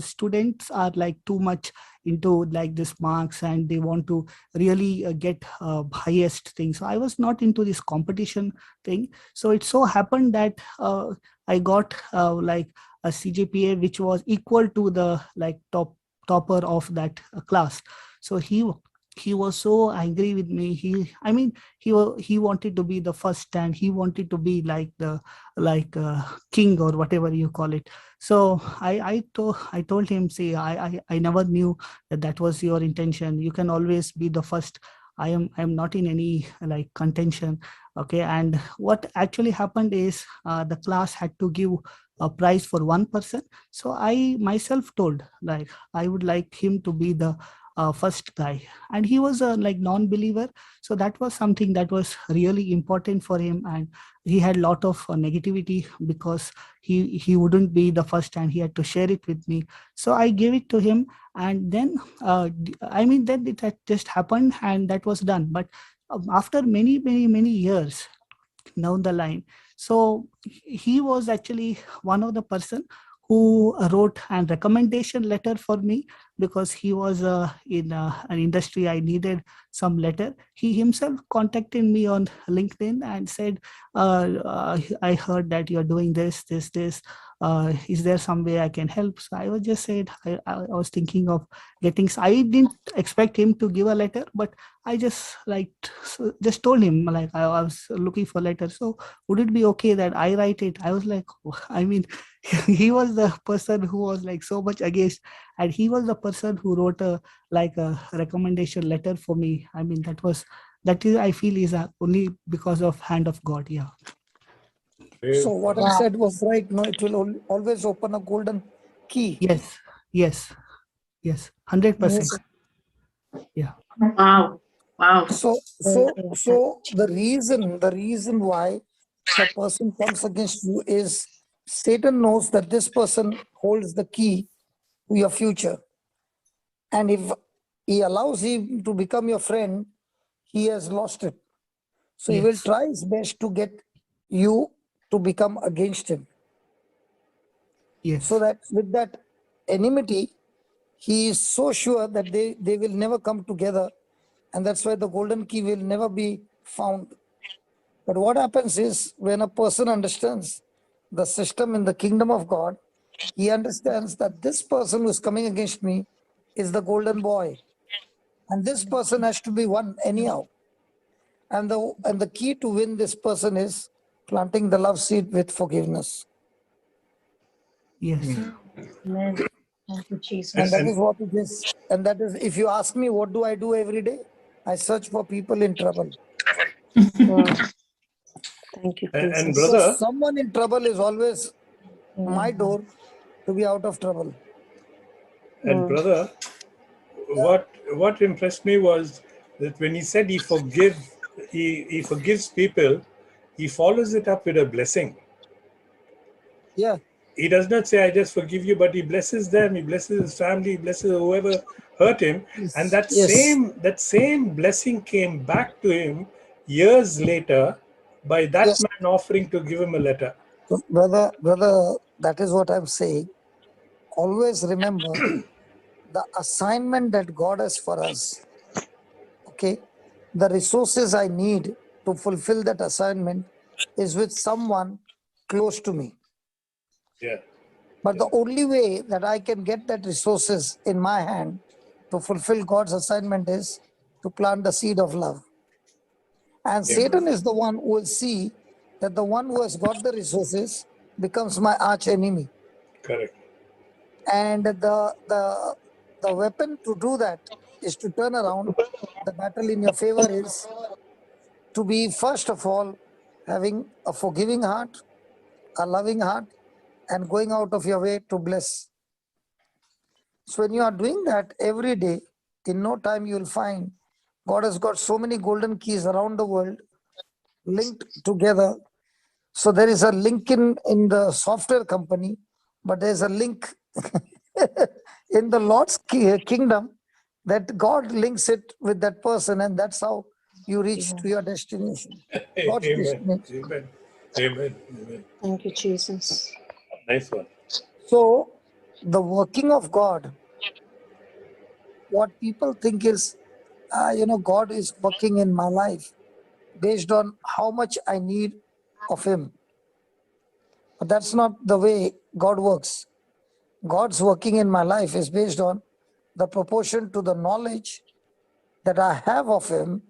students are like too much into like this marks, and they want to really get highest thing. So I was not into this competition thing. So it so happened that I got like a CGPA which was equal to the like topper of that class. So he was so angry with me. I mean, he wanted to be the first, and he wanted to be like the like king or whatever you call it. So I told him, see, I never knew that was your intention. You can always be the first. I am not in any like contention, okay? And what actually happened is, the class had to give a prize for one person. So I myself told, like, I would like him to be the first guy, and he was a like non-believer. So that was something that was really important for him, and he had a lot of negativity because he wouldn't be the first, and he had to share it with me. So I gave it to him, and then I mean, then it had just happened, and that was done. But after many years down the line, so he was actually one of the person who wrote an recommendation letter for me, because he was in an industry I needed some letter. He himself contacted me on LinkedIn and said, I heard that you're doing this, is there some way I can help? So I was just said, I was thinking of getting, I didn't expect him to give a letter, but I just like just told him, like, I was looking for letter. So would it be okay that I write it? I was like, I mean, he was the person who was like so much against, and he was the person who wrote a like a recommendation letter for me. I mean, that is, I feel, is only because of hand of God. Yeah. So what I Wow. said was right. No, it will always open a golden key. Yes. Yes. Yes. 100%. Yes. Yeah. Wow. Wow. So the reason why the person comes against you is Satan knows that this person holds the key to your future. And if he allows him to become your friend, he has lost it. So he will Yes. try his best to get you to become against him. So Yes. that with that enmity, he is so sure that they will never come together. And that's why the golden key will never be found. But what happens is, when a person understands the system in the kingdom of God, he understands that this person who's coming against me is the golden boy. And this person has to be won anyhow. And the key to win this person is planting the love seed with forgiveness. Yes. Amen. Thank you, Jesus. And that is what it is. And that is, if you ask me, what do I do every day? I search for people in trouble. Thank you, And Jesus. brother, Because someone in trouble is always my door to be out of trouble. and brother, what impressed me was that when he said he forgives people, he follows it up with a blessing. Yeah. He does not say, I just forgive you, but he blesses them, he blesses his family, he blesses whoever hurt him. And that Yes. same blessing came back to him years later by that Yes. man offering to give him a letter. So brother, that is what I'm saying. Always remember the assignment that God has for us. Okay. The resources I need to fulfill that assignment is with someone close to me. Yeah. But the only way that I can get that resources in my hand to fulfill God's assignment is to plant the seed of love. And Satan is the one who will see that the one who has got the resources becomes my arch enemy. Correct. And the weapon to do that is to turn around. The battle in your favor is to be, first of all, having a forgiving heart, a loving heart, and going out of your way to bless. So when you are doing that every day, in no time you will find God has got so many golden keys around the world linked together. So there is a link in the software company, but there's a link in the Lord's kingdom that God links it with that person, and that's how you reach to your destination. God's Amen. destination. Amen. Amen. Amen. Thank you, Jesus. Nice one. So the working of God, what people think is, God is working in my life based on how much I need of Him. But that's not the way God works. God's working in my life is based on the proportion to the knowledge that I have of Him,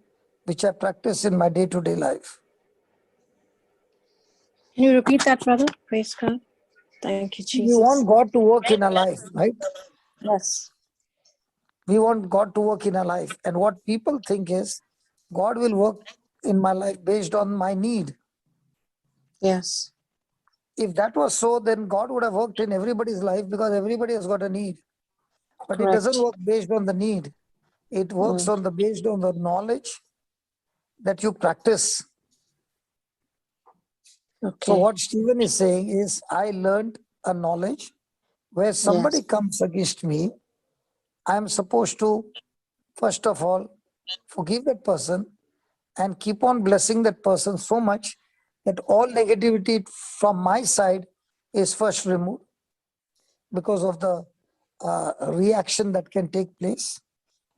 which I practice in my day-to-day life. Can you repeat that, brother? Praise God. Thank you, We Jesus. want God to work in our life, right? Yes. We want God to work in our life. And what people think is, God will work in my life based on my need. Yes. If that was so, then God would have worked in everybody's life because everybody has got a need. But it doesn't work based on the need. It works based on the knowledge that you practice. Okay. So what Stephen is saying is, I learned a knowledge where somebody comes against me, I am supposed to, first of all, forgive that person and keep on blessing that person so much that all negativity from my side is first removed because of the reaction that can take place.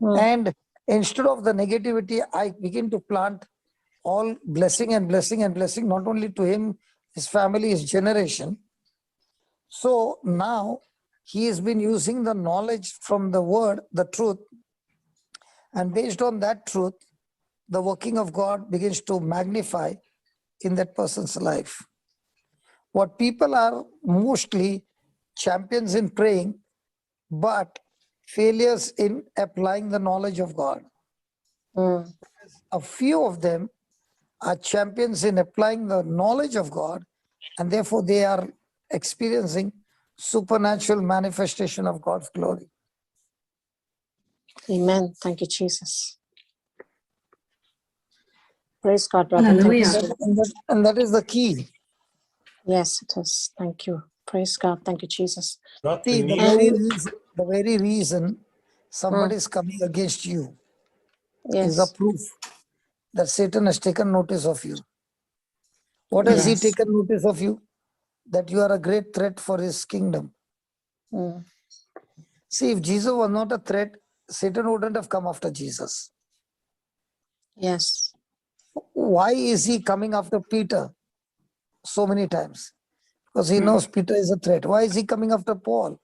And instead of the negativity, I begin to plant all blessing and blessing and blessing, not only to him, his family, his generation. So now he has been using the knowledge from the word, the truth, and based on that truth, the working of God begins to magnify in that person's life. What people are mostly champions in praying, but failures in applying the knowledge of God. A few of them are champions in applying the knowledge of God, and therefore they are experiencing supernatural manifestation of God's glory. Amen. Thank you, Jesus. Praise God, brother. Hallelujah. And that is the key. Yes, it is. Thank you. Praise God. Thank you, Jesus. Not See, the the very reason somebody is coming against you is a Yes. proof that Satan has taken notice of you. What has he taken notice of you? That you are a great threat for his kingdom. See, if Jesus was not a threat, Satan wouldn't have come after Jesus. Yes. Why is he coming after Peter so many times? Because he knows Peter is a threat. Why is he coming after Paul?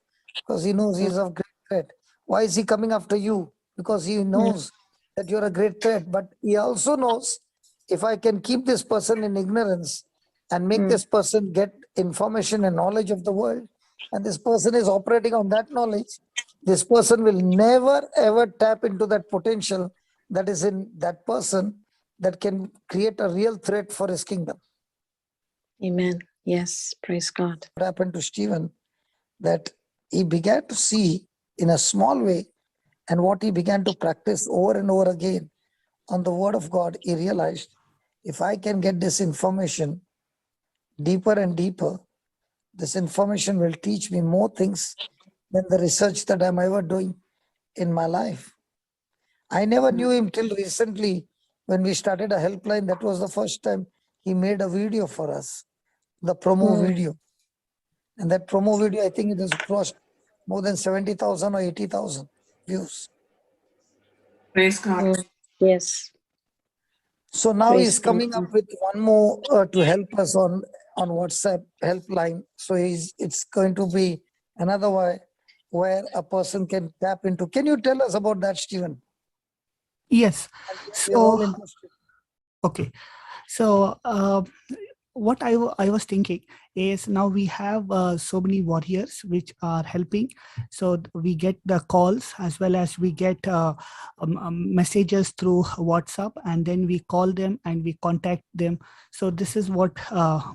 Because he knows he is a great threat. Why is he coming after you? Because he knows that you're a great threat. But he also knows, if I can keep this person in ignorance and make this person get information and knowledge of the world, and this person is operating on that knowledge, this person will never ever tap into that potential that is in that person that can create a real threat for his kingdom. Amen. Yes, praise God. What happened to Stephen, that he began to see in a small way, and what he began to practice over and over again on the word of God, he realized, if I can get this information deeper and deeper, this information will teach me more things than the research that I'm ever doing in my life. I never knew him till recently when we started a helpline. That was the first time he made a video for us, the promo video. And that promo video, I think it has crossed more than 70,000 or 80,000 views. Praise God. Yes. So now Praise he's coming God. up with one more to help us on WhatsApp helpline. So it's going to be another way where a person can tap into. Can you tell us about that, Stephen? Yes. We are all So, interested. okay. So, what I was thinking is, now we have so many warriors which are helping. So we get the calls as well as we get messages through WhatsApp, and then we call them and we contact them. So this is what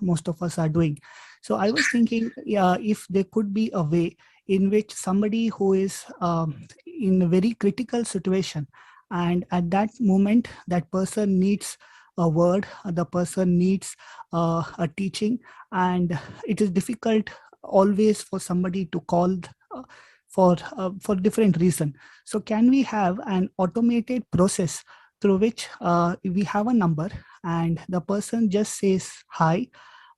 most of us are doing. So I was thinking, if there could be a way in which somebody who is in a very critical situation, and at that moment that person needs a word, the person needs a teaching, and it is difficult always for somebody to call for different reason. So can we have an automated process through which we have a number and the person just says hi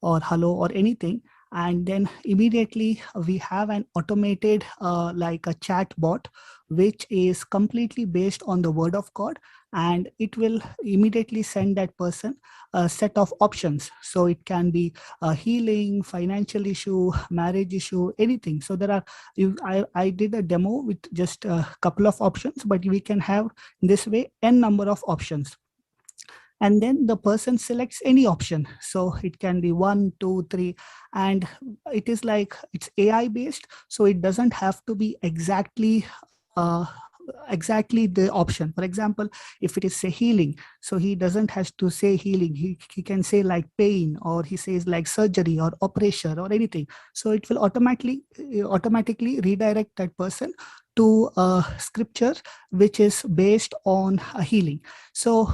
or hello or anything, and then immediately we have an automated like a chat bot which is completely based on the word of God, and it will immediately send that person a set of options. So it can be a healing, financial issue, marriage issue, anything. So there are, I did a demo with just a couple of options, but we can have this way n number of options. And then the person selects any option. So it can be 1, 2, 3, and it is like it's AI based. So it doesn't have to be exactly the option. For example, if it is say healing, so he doesn't have to say healing. He can say like pain, or he says like surgery or operation or anything. So it will automatically redirect that person to a scripture which is based on healing. So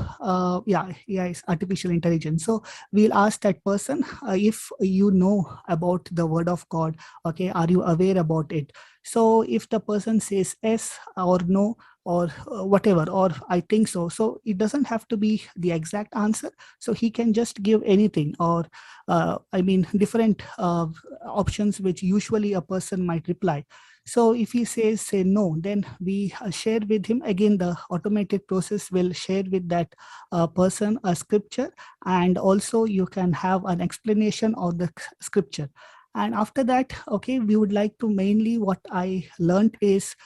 yeah, it's artificial intelligence. So we'll ask that person, if you know about the word of God, okay, are you aware about it? So if the person says yes or no or whatever, or I think so, so it doesn't have to be the exact answer. So he can just give anything, or I mean different options which usually a person might reply. So if he says say no, then we share with him again. The automated process will share with that person a scripture, and also you can have an explanation of the scripture. And after that, okay, we would like to mainly, what I learned is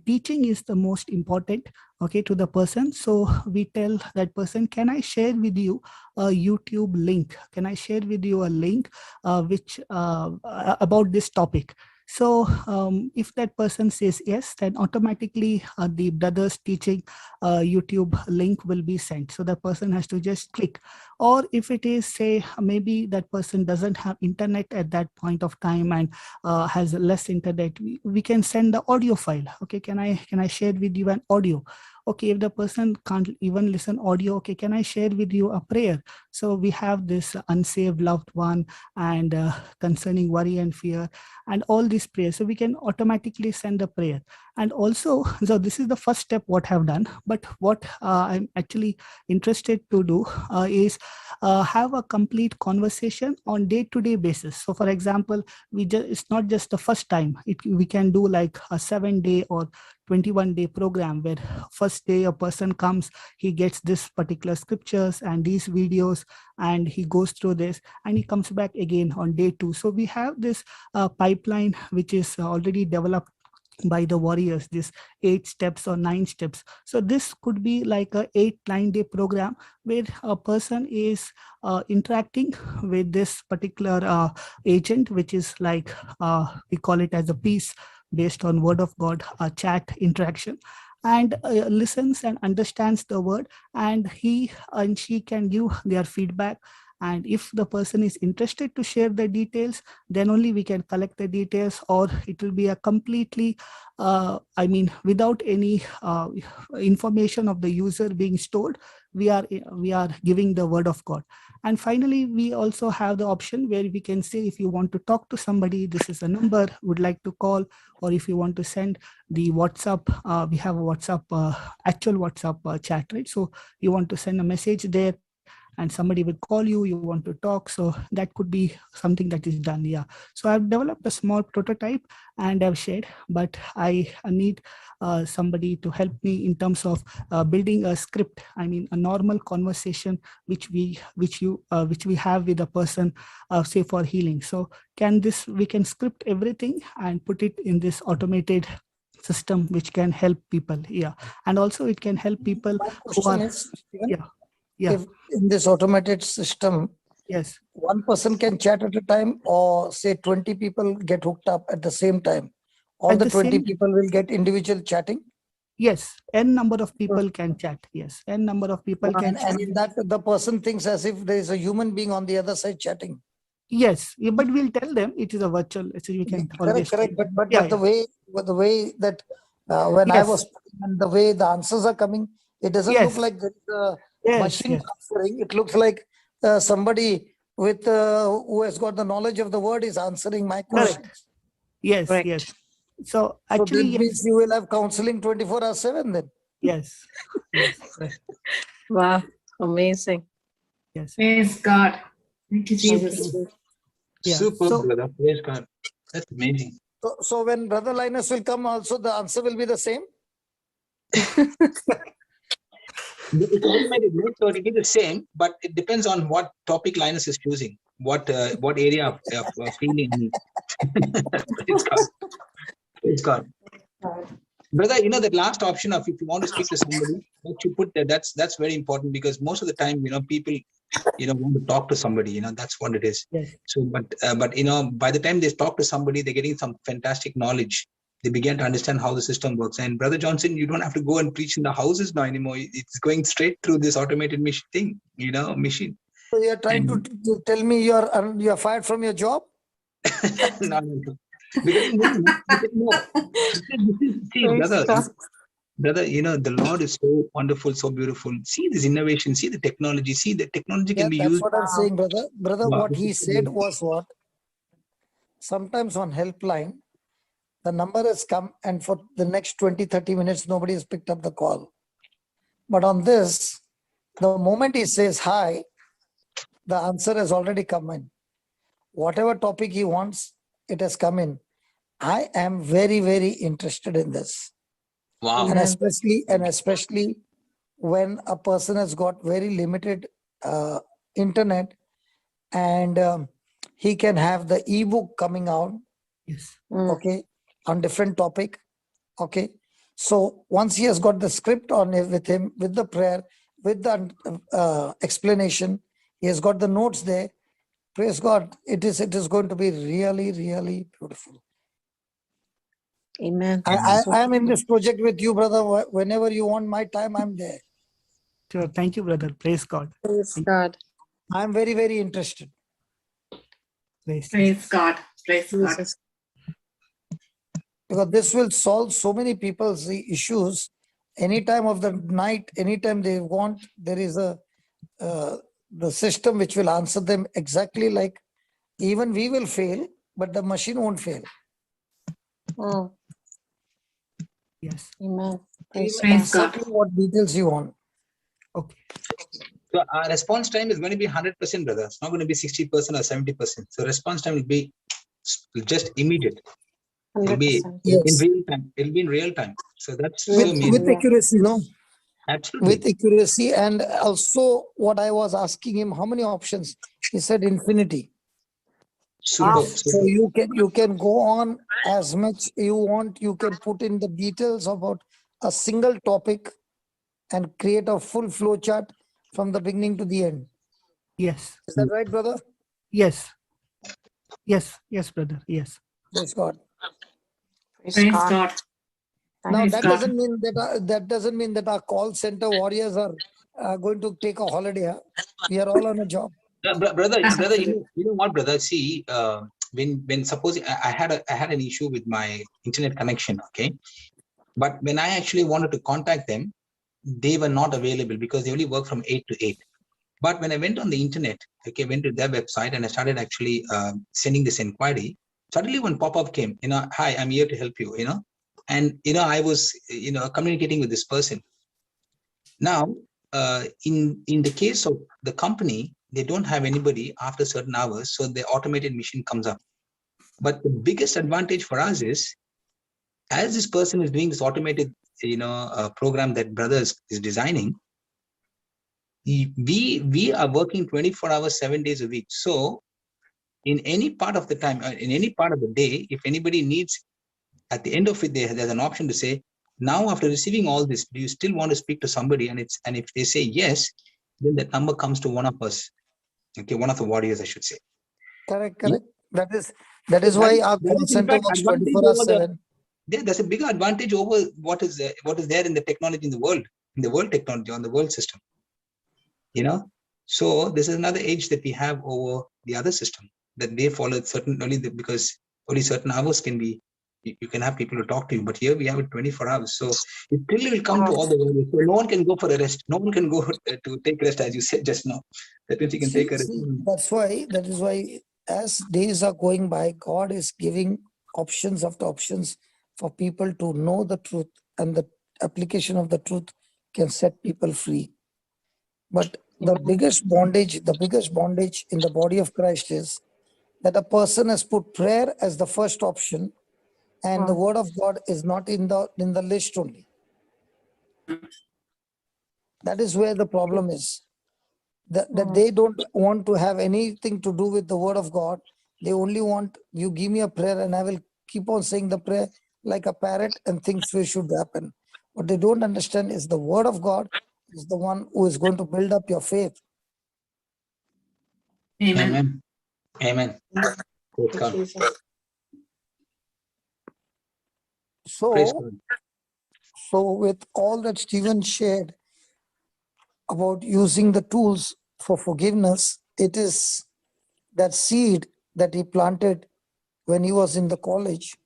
teaching is the most important, okay, to the person. So we tell that person, can I share with you a YouTube link? Can I share with you a link which about this topic? So if that person says yes, then automatically the brother's teaching YouTube link will be sent. So the person has to just click. Or if it is, say, maybe that person doesn't have internet at that point of time and has less internet, we can send the audio file. Okay, can I share with you an audio? Okay, if the person can't even listen audio, okay, can I share with you a prayer? So we have this unsaved loved one, and concerning worry and fear, and all these prayers. So we can automatically send the prayer. And also, so this is the first step what I've done. But what I'm actually interested to do is have a complete conversation on day-to-day basis. So for example, it's not just the first time. We can do like a 7-day or 21-day program, where first day a person comes, he gets this particular scriptures and these videos, and he goes through this, and he comes back again on day 2. So we have this pipeline which is already developed by the warriors, this 8 steps or 9 steps. So this could be like a 8-9 day program where a person is interacting with this particular agent, which is like we call it as a piece based on word of God, a chat interaction, and listens and understands the word, and he and she can give their feedback. And if the person is interested to share the details, then only we can collect the details, or it will be a completely without any information of the user being stored. We are giving the word of God. And finally, we also have the option where we can say, if you want to talk to somebody, this is a number would like to call. Or if you want to send the WhatsApp, we have a WhatsApp, actual WhatsApp chat, right? So you want to send a message there, and somebody will call you, you want to talk. So that could be something that is done. Yeah. So I've developed a small prototype and I've shared, but I need somebody to help me in terms of building a script. I mean, a normal conversation which we have with a person, say for healing. So we can script everything and put it in this automated system which can help people. Yeah. And also it can help people My who question are, is, Stephen, yeah. Yeah. if in this automated system, Yes. one person can chat at a time, or say 20 people get hooked up at the same time, all At the the 20 same, people will get individual chatting? yes, n number of people can chat. Yes, n number of people can chat. And in that, the person thinks as if there is a human being on the other side chatting. Yes, yeah, but we'll tell them it is a virtual. So you can always Correct. But yeah, the way that when I was yes, and the way the answers are coming, it doesn't look yes, like there is a yes, machine yes, answering. It looks like somebody with who has got the knowledge of the word is answering my correct. questions. Yes, yes. Correct. So So actually, that means yes, you will have counseling 24/7 then. yes, yes, correct. Wow. Amazing. Yes. Praise God. Thank you, Thank Jesus. you. Yeah. Super, So brother. Praise God. That's amazing. So when Brother Linus will come also, the answer will be the same? It's automated, right? So it is the same, but it depends on what topic Linus is choosing, what area of feeling. Praise God. Praise God. Brother, that last option of if you want to speak to somebody, what you put there, that's very important, because most of the time, people, want to talk to somebody, that's what it is. yes, So, but by the time they talk to somebody, they're getting some fantastic knowledge. They begin to understand how the system works. And Brother Johnson, you don't have to go and preach in the houses now anymore. It's going straight through this automated machine. So you are trying to tell me you are fired from your job? No, no. Because see, Praise God. brother, the Lord is so wonderful, so beautiful. See this innovation, see the technology, see the technology Yeah, can be that's used. what I'm saying, brother. Brother, Wow. what he said was what? Sometimes on helpline, the number has come and for the next 20-30 minutes, nobody has picked up the call. But on this, the moment he says hi, the answer has already come in. Whatever topic he wants, it has come in. I am very, very interested in this. Wow. And Amen. especially when a person has got very limited internet, and he can have the ebook coming out, yes, okay, on different topic, okay. So once he has got the script on it with him, with the prayer, with the explanation, he has got the notes there. Praise God, it is going to be really, really beautiful. Amen. I am in this project with you, brother. Whenever you want my time, I'm there. sure. Thank you, brother. Praise God. Praise God. I'm very, very interested. Praise Praise God. Praise God. Jesus. Because this will solve so many people's issues. Any time of the night, anytime they want, there is the system which will answer them exactly like, even we will fail, but the machine won't fail. Yes. Amen. Praise Praise God. God. What details you want? Okay. So our response time is going to be 100%, brother. It's not going to be 60% or 70%. So response time will be just immediate. It'll be 100%. in Yes. real time. It'll be in real time. So that's so Real With amazing. time, yeah. accuracy, no? Absolutely. With accuracy. And also what I was asking him, how many options? He said infinity. Super. So you can go on as much you want. You can put in the details about a single topic and create a full flow chart from the beginning to the end. Yes. Is that right, brother? Yes. Yes. Yes, brother. Yes. Praise God. Praise God. Now Praise that God. doesn't mean that our call center warriors are going to take a holiday. Huh? We are all on a job. Brother, you know what, brother? See, when suppose I had an issue with my internet connection, okay, but when I actually wanted to contact them, they were not available because they only work from 8 to 8. But when I went on the internet, okay, went to their website and I started actually sending this inquiry, suddenly one pop-up came, hi, I'm here to help you, and I was communicating with this person. Now, in the case of the company, they don't have anybody after certain hours, so the automated machine comes up. But the biggest advantage for us is, as this person is doing this automated, program that brothers is designing, we are working 24 hours, 7 days a week. So in any part of the time, in any part of the day, if anybody needs, at the end of it, there's an option to say, now after receiving all this, do you still want to speak to somebody? And if they say yes, then that number comes to one of us, okay, one of the warriors, I should say. Correct. That is why our call center works 24/7. There's a bigger advantage over what is there in the technology in the world technology on the world system. So this is another edge that we have over the other system, that they follow because only certain hours can be, you can have people to talk to you, but here we have it 24 hours. So it still will come to all the world. So no one can go for a rest. No one can go to take rest, as you said just now. That means you can take a rest. That is why as days are going by, God is giving options after options for people to know the truth, and the application of the truth can set people free. But the biggest bondage in the body of Christ is that a person has put prayer as the first option, and the word of God is not in the list only. That is where the problem is. That they don't want to have anything to do with the word of God. They only want, you give me a prayer and I will keep on saying the prayer like a parrot and things should happen. What they don't understand is the word of God is the one who is going to build up your faith. Amen. Amen. Praise God. Praise God. So with all that Stephen shared about using the tools for forgiveness, it is that seed that he planted when he was in the college.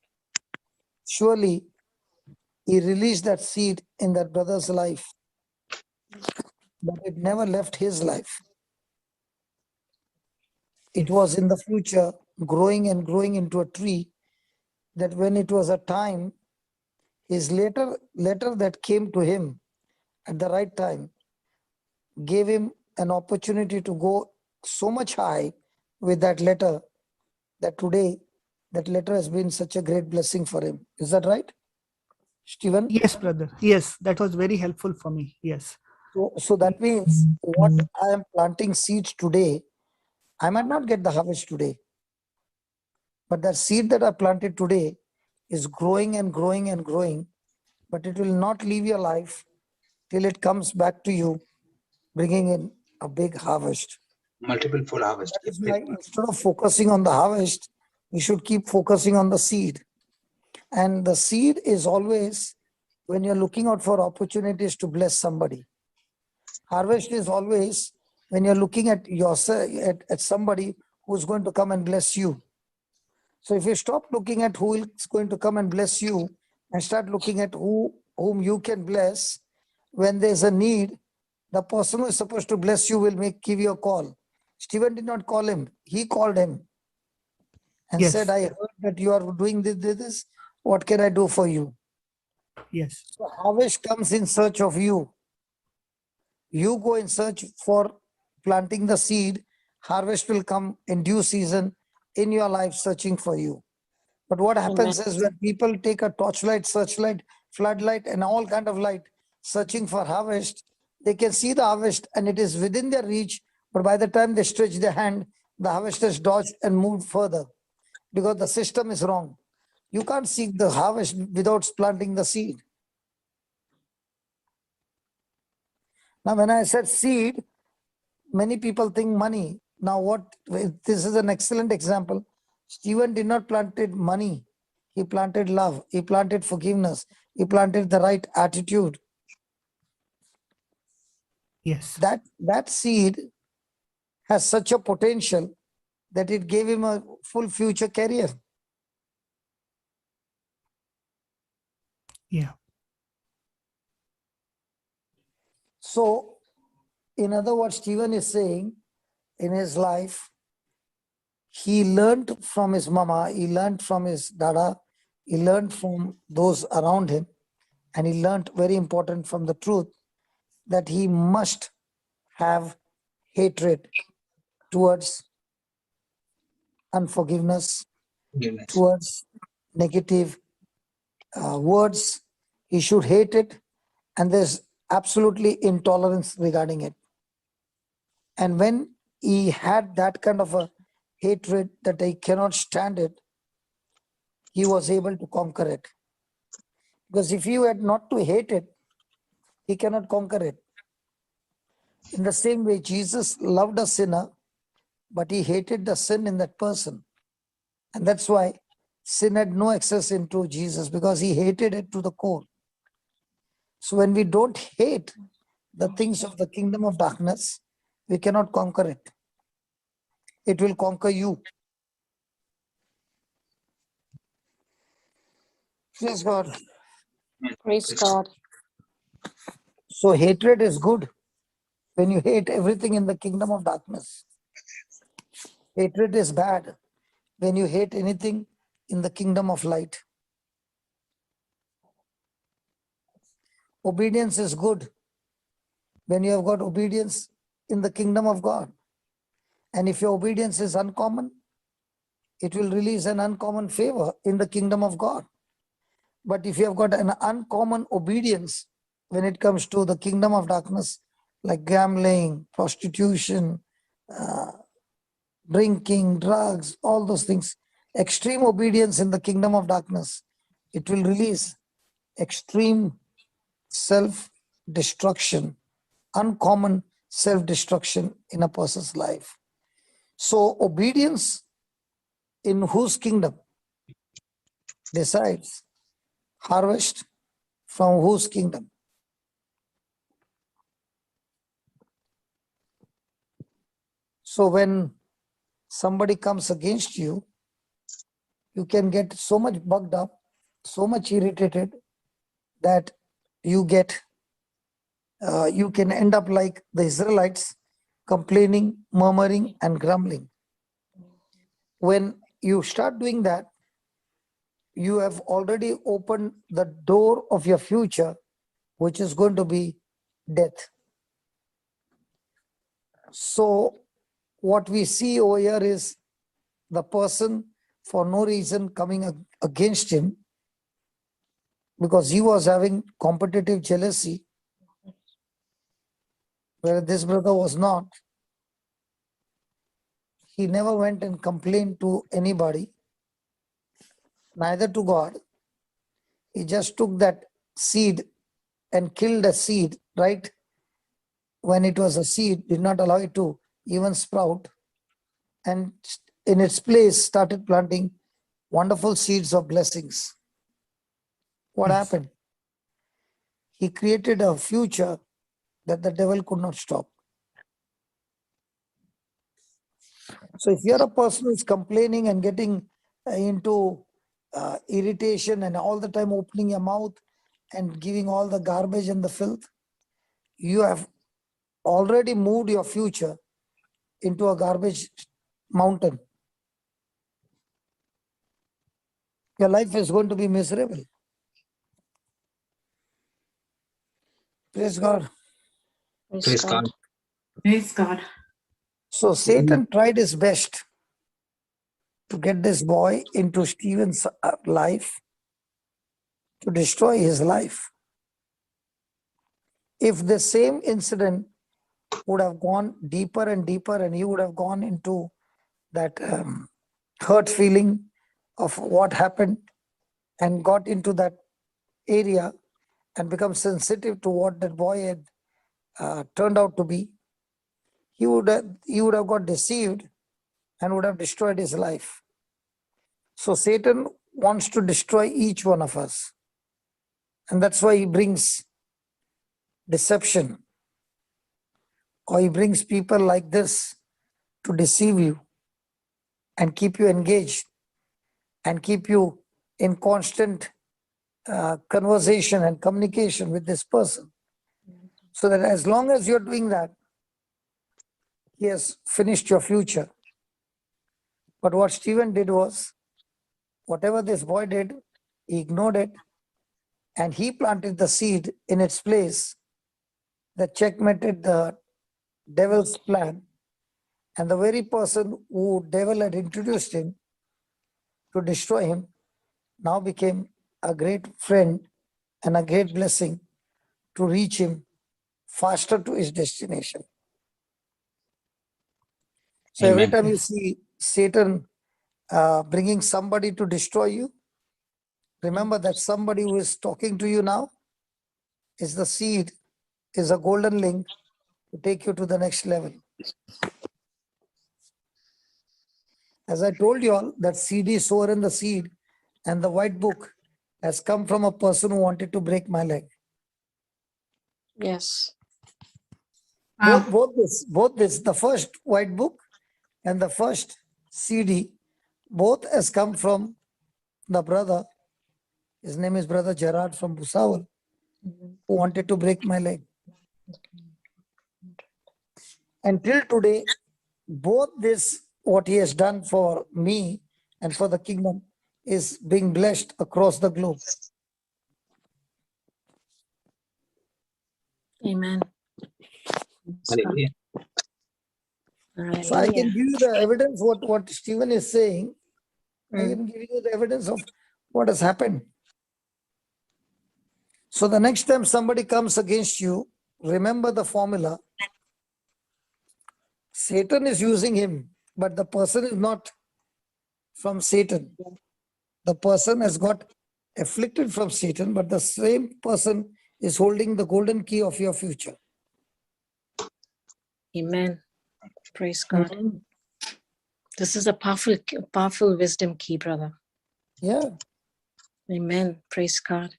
Surely he released that seed in that brother's life, but it never left his life. It was in the future growing and growing into a tree, that when it was a time, his letter that came to him at the right time gave him an opportunity to go so much high with that letter, that today that letter has been such a great blessing for him. Is that right, Stephen? Yes, brother. Yes, that was very helpful for me. Yes. So that means what I am planting seeds today, I might not get the harvest today, but that seed that I planted today is growing and growing and growing, but it will not leave your life till it comes back to you, bringing in a big harvest. Multiple full harvest. That is why instead of focusing on the harvest, we should keep focusing on the seed. And the seed is always when you're looking out for opportunities to bless somebody. Harvest is always when you're looking at yourself, at somebody who's going to come and bless you. So if you stop looking at who is going to come and bless you and start looking at whom you can bless, when there's a need, the person who is supposed to bless you will give you a call. Stephen did not call him. He called him and said, I heard that you are doing this. What can I do for you? Yes. So harvest comes in search of you. You go in search for planting the seed. Harvest will come in due season in your life searching for you. But what happens is when people take a torchlight, searchlight, floodlight, and all kind of light searching for harvest, they can see the harvest and it is within their reach. But by the time they stretch their hand, The harvesters dodged and moved further because the system is wrong. You can't seek the harvest without planting the seed. Now, when I said seed, many people think money. Now, this is an excellent example. Stephen did not planted money. He planted love. He planted forgiveness. He planted the right attitude. Yes. That seed has such a potential that it gave him a full future career. Yeah. So, in other words, Stephen is saying in his life, he learned from his mama, he learned from his dada, he learned from those around him, and he learned very important from the truth that he must have hatred towards unforgiveness, Forgiveness. towards negative words. He should hate it, and there's absolutely intolerance regarding it. And when he had that kind of a hatred that he cannot stand it, he was able to conquer it. Because if you had not to hate it, he cannot conquer it. In the same way, Jesus loved a sinner, but he hated the sin in that person. And that's why sin had no access into Jesus, because he hated it to the core. So when we don't hate the things of the kingdom of darkness, we cannot conquer it. It will conquer you. Praise God. Praise God. So hatred is good when you hate everything in the kingdom of darkness. Hatred is bad when you hate anything in the kingdom of light. Obedience is good when you have got obedience in the kingdom of God. And if your obedience is uncommon, it will release an uncommon favor in the kingdom of God. But if you have got an uncommon obedience when it comes to the kingdom of darkness, like gambling, prostitution, drinking, drugs, all those things, extreme obedience in the kingdom of darkness, it will release extreme self-destruction, uncommon self-destruction in a person's life. So obedience in whose kingdom decides harvest from whose kingdom. So when somebody comes against you, you can get so much bugged up, so much irritated that you can end up like the Israelites, complaining, murmuring, and grumbling. When you start doing that, you have already opened the door of your future, which is going to be death. So what we see over here is the person for no reason coming against him because he was having competitive jealousy, where this brother was not. He never went and complained to anybody, neither to God. He just took that seed and killed a seed, right? When it was a seed, did not allow it to even sprout, and in its place started planting wonderful seeds of blessings. What Yes. happened? He created a future that the devil could not stop. So if you're a person who's complaining and getting into irritation and all the time opening your mouth and giving all the garbage and the filth, you have already moved your future into a garbage mountain. Your life is going to be miserable. Praise God. Praise God. Praise God. So Satan tried his best to get this boy into Stephen's life, to destroy his life. If the same incident would have gone deeper and deeper and he would have gone into that hurt feeling of what happened and got into that area and become sensitive to what that boy had turned out to be, he would have got deceived and would have destroyed his life. So Satan wants to destroy each one of us. And that's why he brings deception, or he brings people like this to deceive you and keep you engaged and keep you in constant conversation and communication with this person. So that as long as you're doing that, he has finished your future. But what Stephen did was, whatever this boy did, he ignored it, and he planted the seed in its place that checkmated the devil's plan. And the very person who devil had introduced him to destroy him now became a great friend and a great blessing to reach him faster to his destination. So every Amen. time you see Satan bringing somebody to destroy you, remember that somebody who is talking to you now is the seed, is a golden link to take you to the next level. As I told you all, that seed is sower in the seed, and the white book has come from a person who wanted to break my leg. Yes. Both this, the first white book and the first CD, both has come from the brother. His name is Brother Gerard from Busawal, who wanted to break my leg. Until today, both this, what he has done for me and for the kingdom, is being blessed across the globe. Amen. Hallelujah. So I can give you the evidence what Stephen is saying. I can give you the evidence of what has happened. So the next time somebody comes against you, remember the formula. Satan is using him, but the person is not from Satan. The person has got afflicted from Satan, but the same person is holding the golden key of your future. Amen. Praise God. This is a powerful wisdom key, brother. Yeah. Amen. Praise God.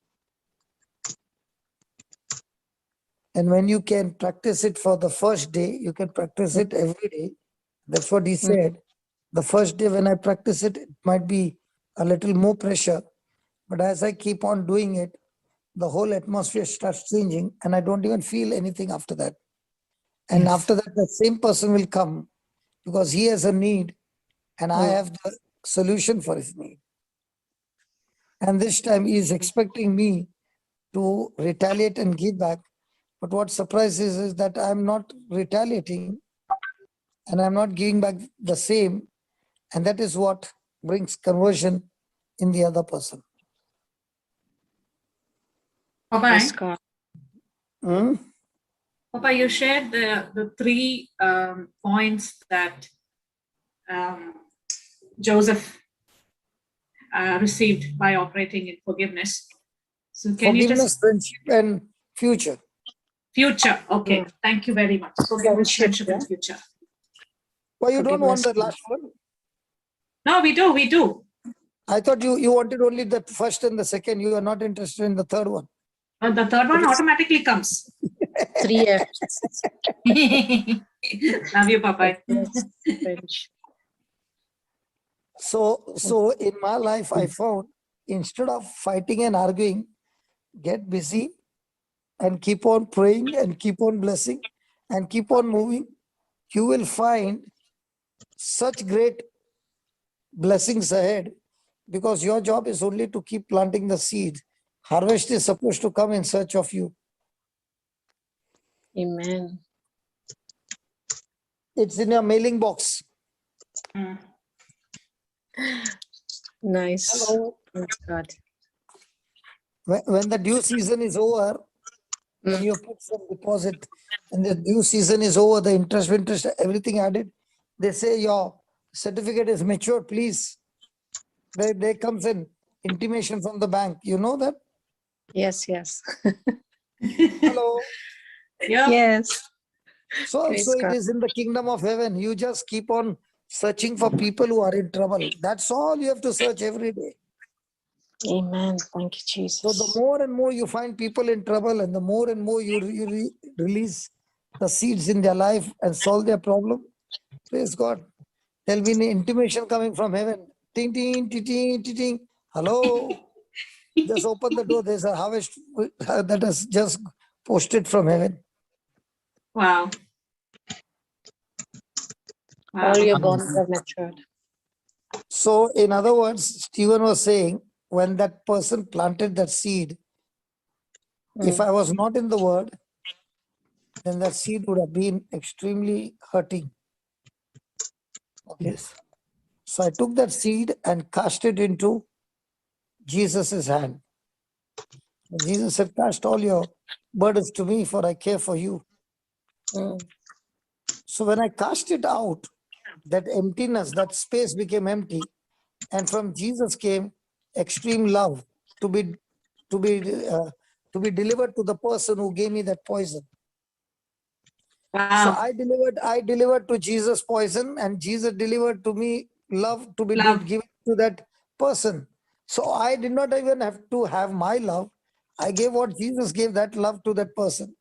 And when you can practice it for the first day, you can practice it every day. That's what he said. The first day when I practice it, it might be a little more pressure. But as I keep on doing it, the whole atmosphere starts changing and I don't even feel anything after that. And Yes. after that, the same person will come because he has a need and I have the solution for his need. And this time he is expecting me to retaliate and give back. But what surprises is that I'm not retaliating and I'm not giving back the same. And that is what brings conversion in the other person. Praise Papa, God. Papa, you shared the three points that Joseph received by operating in forgiveness. So can you Forgiveness, just friendship, and future. future? Okay, thank you very much. Forgiveness, friendship, and future. Why you don't want Forgiveness. the last one? No, we do. We do. I thought you wanted only the first and the second. You are not interested in the third one. The third one automatically comes. 3F. Love you, Papa. So in my life, I found instead of fighting and arguing, get busy and keep on praying and keep on blessing and keep on moving. You will find such great blessings ahead because your job is only to keep planting the seed. Harvest is supposed to come in search of you. Amen. It's in your mailing box. Nice. Hello. Praise God. When the due season is over, when you put some deposit and the due season is over, the interest, everything added, they say your certificate is mature, please. There comes an intimation from the bank. You know that? Yes, yes. Hello. Yeah. Yes. So Praise it God. is in the kingdom of heaven. You just keep on searching for people who are in trouble. That's all you have to search every day. Amen. Thank you, So the Jesus. more and more you find people in trouble, and the more and more you release the seeds in their life and solve their problem, praise God. There'll be an intimation coming from heaven. Ting, ting, ting, ting, ting, ting. Hello. Just open the door. There's a harvest that has just posted from heaven. Wow. Wow. All your bones are matured. So, in other words, Stephen was saying, when that person planted that seed, if I was not in the word, then that seed would have been extremely hurting. Okay. Yes. So I took that seed and cast it into Jesus's hand. And Jesus said, cast all your burdens to me, for I care for you. So when I cast it out, that emptiness, that space became empty. And from Jesus came extreme love to be to be uh, to be delivered to the person who gave me that poison. So Wow. I delivered to Jesus poison, and Jesus delivered to me love to be Love. given to that person. So I did not even have to have my love. I gave what Jesus gave, that love to that person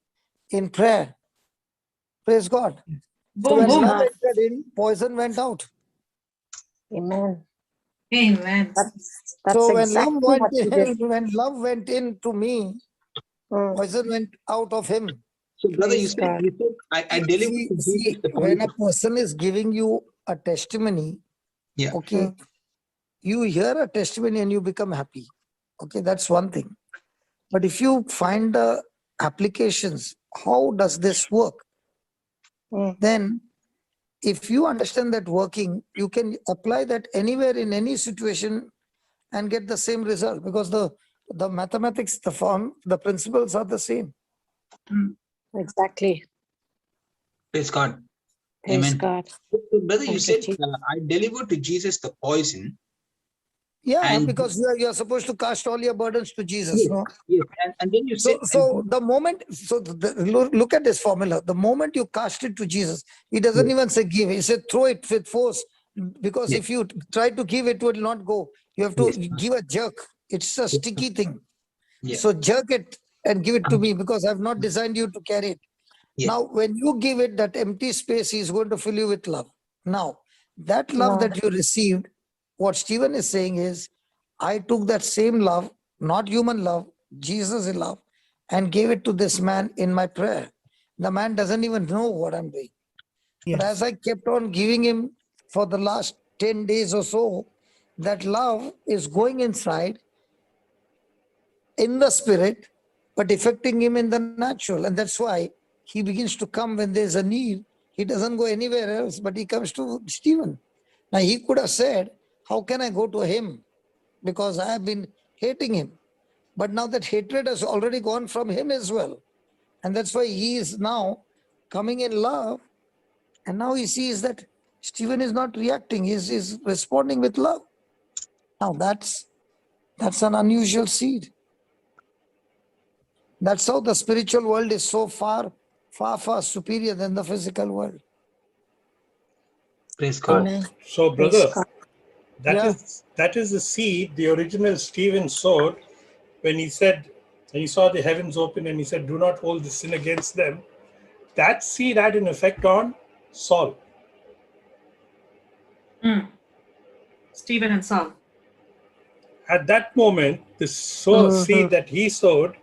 in prayer. Praise God. So Boom, when boom. love entered in, poison went out. Amen. Amen. That's So exactly what you did. when love went into me, poison went out of him. So, brother, Praise God. you said, I delivered to Jesus the When a poison. person is giving you a testimony, Yeah. okay, you hear a testimony and you become happy. Okay, that's one thing. But if you find the applications, how does this work? Then if you understand that working, you can apply that anywhere in any situation and get the same result, because the mathematics, the form, the principles are the same. Exactly. Praise God. Praise Amen. God. So, brother, you Thank you, said, Jesus. I delivered to Jesus the poison. Yeah, And because you are supposed to cast all your burdens to Jesus, yes, no? yes. And then you said, So the moment, look at this formula. The moment you cast it to Jesus, he doesn't even say give. He said throw it with force, because yes, if you try to give, it will not go. You have to yes, give a jerk. It's a yes, sticky thing. yeah, So jerk it and give it to me, because I've not designed you to carry it. yeah. Now, when you give it that empty space, he's going to fill you with love. Now, that love Wow. that you received, what Stephen is saying is, I took that same love, not human love, Jesus' love, and gave it to this man in my prayer. The man doesn't even know what I'm doing. But as Yes. I kept on giving him for the last 10 days or so, that love is going inside in the spirit, but affecting him in the natural. And that's why he begins to come when there's a need. He doesn't go anywhere else, but he comes to Stephen. Now, he could have said, how can I go to him? Because I have been hating him. But now that hatred has already gone from him as well. And that's why he is now coming in love. And now he sees that Stephen is not reacting, he's responding with love. Now that's an unusual seed. That's how the spiritual world is so far, far, far superior than the physical world. Praise God. Amen. So, Praise brother, God. Yeah. that is the seed the original Stephen sowed when he said, and he saw the heavens open and he said, do not hold the sin against them. That seed had an effect on Saul. Stephen and Saul. At that moment, the seed that he sowed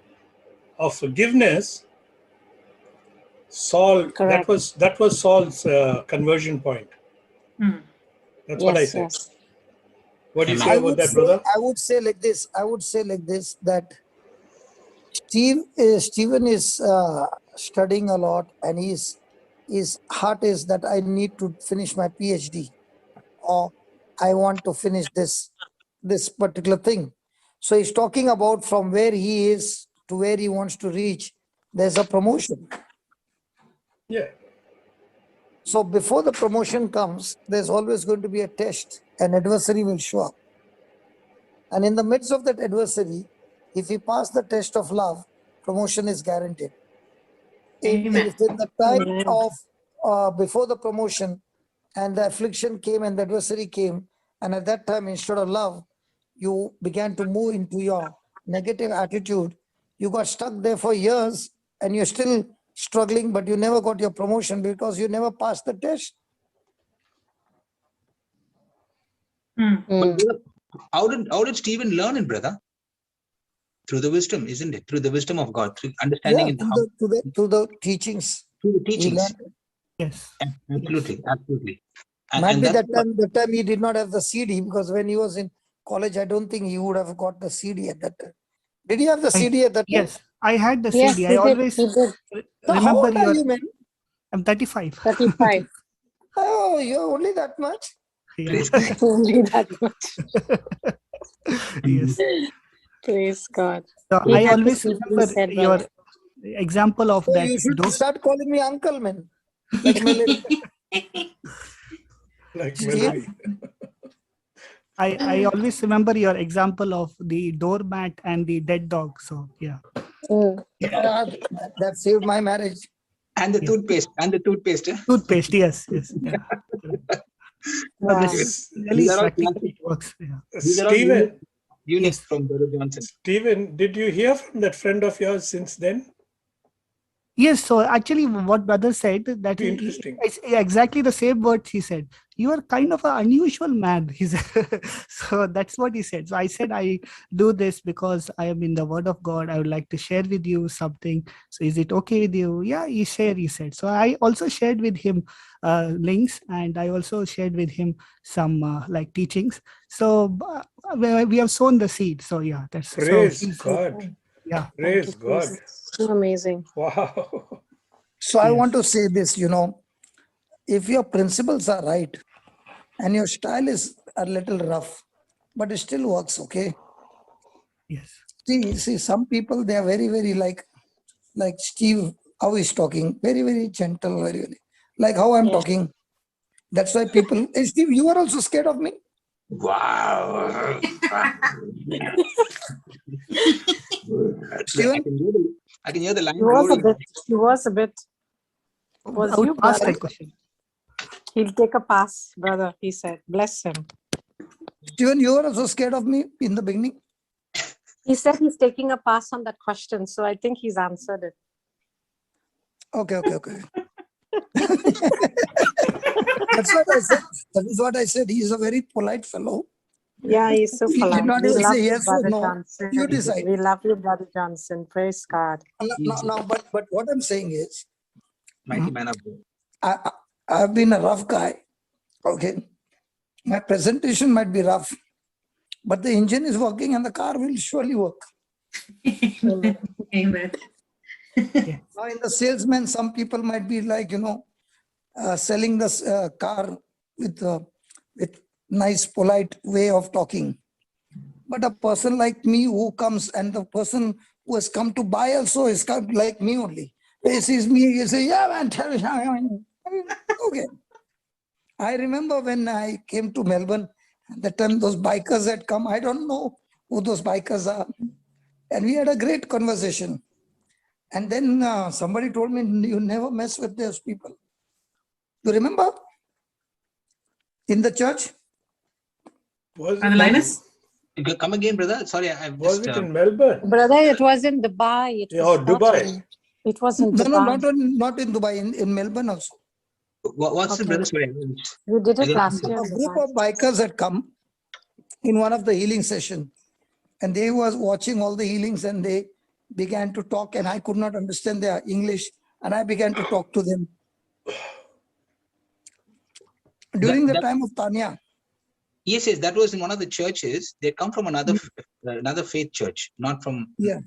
of forgiveness, Saul, Correct. that was Saul's conversion point. That's what I Yes, say. yes. What do you Amen. say about that, brother? I would say like this. I would say like this, that Stephen is studying a lot, and his heart is that I need to finish my PhD, or I want to finish this particular thing. So he's talking about from where he is to where he wants to reach. There's a promotion. Yeah. So before the promotion comes, there's always going to be a test. An adversary will show up. And in the midst of that adversary, if he pass the test of love, promotion is guaranteed. Amen. If in the time Amen. of before the promotion and the affliction came and the adversary came, and at that time, instead of love, you began to move into your negative attitude, you got stuck there for years and you're still struggling, but you never got your promotion because you never passed the test. But Mm. brother, how did Stephen learn it, brother? Through the wisdom, isn't it? Through the wisdom of God, through understanding Yeah, through the teachings. through the He teachings. learned. Yes. Absolutely, absolutely. Might be that's that time he did not have the CD, because when he was in college, I don't think he would have got the CD at that time. Did he have the CD at that time? Yes, I had the Yes, CD. he I did. always He did. So how remember old are you, man? I'm 35. 35. Oh, you're only that much? Yeah. Praise God. Only that much. Yes. Praise God. So He I had to always see what he remember said, your brother. example of So that you should door. start calling me uncle, man. Like Melody. Like Steve? Melody. I always remember your example of the doormat and the dead dog. So yeah. Mm. That saved my marriage. And the Yeah. toothpaste. Toothpaste, yes, yes. Yeah. Wow. This really These are all practically it works. Yeah. These are all Stephen, unique Yes. from Brother Johnson. Stephen, did you hear from that friend of yours since then? Yes, so actually what brother said that Interesting. it's exactly the same words he said. You are kind of an unusual man. He said. So that's what he said. So I said, I do this because I am in the word of God. I would like to share with you something. So is it okay with you? Yeah, he said. So I also shared with him links, and I also shared with him some like teachings. So we have sown the seed. So yeah, that's Praise so God. yeah. Praise God. So amazing. Wow. So I Yes. want to say this, if your principles are right and your style is a little rough, but it still works, okay? Yes. See, some people, they are very, very like Steve, how he's talking, very, very gentle, very, very, like how I'm Yeah. talking. That's why people, hey, Steve, you are also scared of me? Wow. Steven? I can hear the line He was a roaring. bit. He was a bit. I Was would you, pass brother? that question. He'll take a pass, brother. He said, "Bless him." Steven, you were also scared of me in the beginning? He said he's taking a pass on that question, so I think he's answered it. Okay. That's what I said. That is what I said. He is a very polite fellow. Yeah, he's so He did polite. not We even love say you, yes or brother no. Johnson. You decide. We love you, brother Johnson. Praise God. Now, but what I'm saying is, Mighty man of God. I've been a rough guy. Okay. My presentation might be rough, but the engine is working and the car will surely work. Amen. Amen. Now, in the salesman, some people might be like, selling this car with nice, polite way of talking. But a person like me who comes, and the person who has come to buy also is come like me only. He sees me, he say, yeah, man, tell me. Okay. I remember when I came to Melbourne, at the time those bikers had come. I don't know who those bikers are. And we had a great conversation. And then somebody told me, you never mess with those people. You remember? In the church? Was Brother it, Linus? You can come again, brother. Sorry, I've was just. it in Melbourne? Brother, it was in Dubai. It was not Dubai. in- It was in No, Dubai. not in Dubai, in Melbourne also. What's the Okay. brother? Sorry. You did it Again, last year. A in group Dubai. of bikers had come in one of the healing sessions, and they was watching all the healings, and they began to talk, and I could not understand their English, and I began to talk to them. During the time of Tanya. Yes, that was in one of the churches. They come from another faith church, not from. Yeah,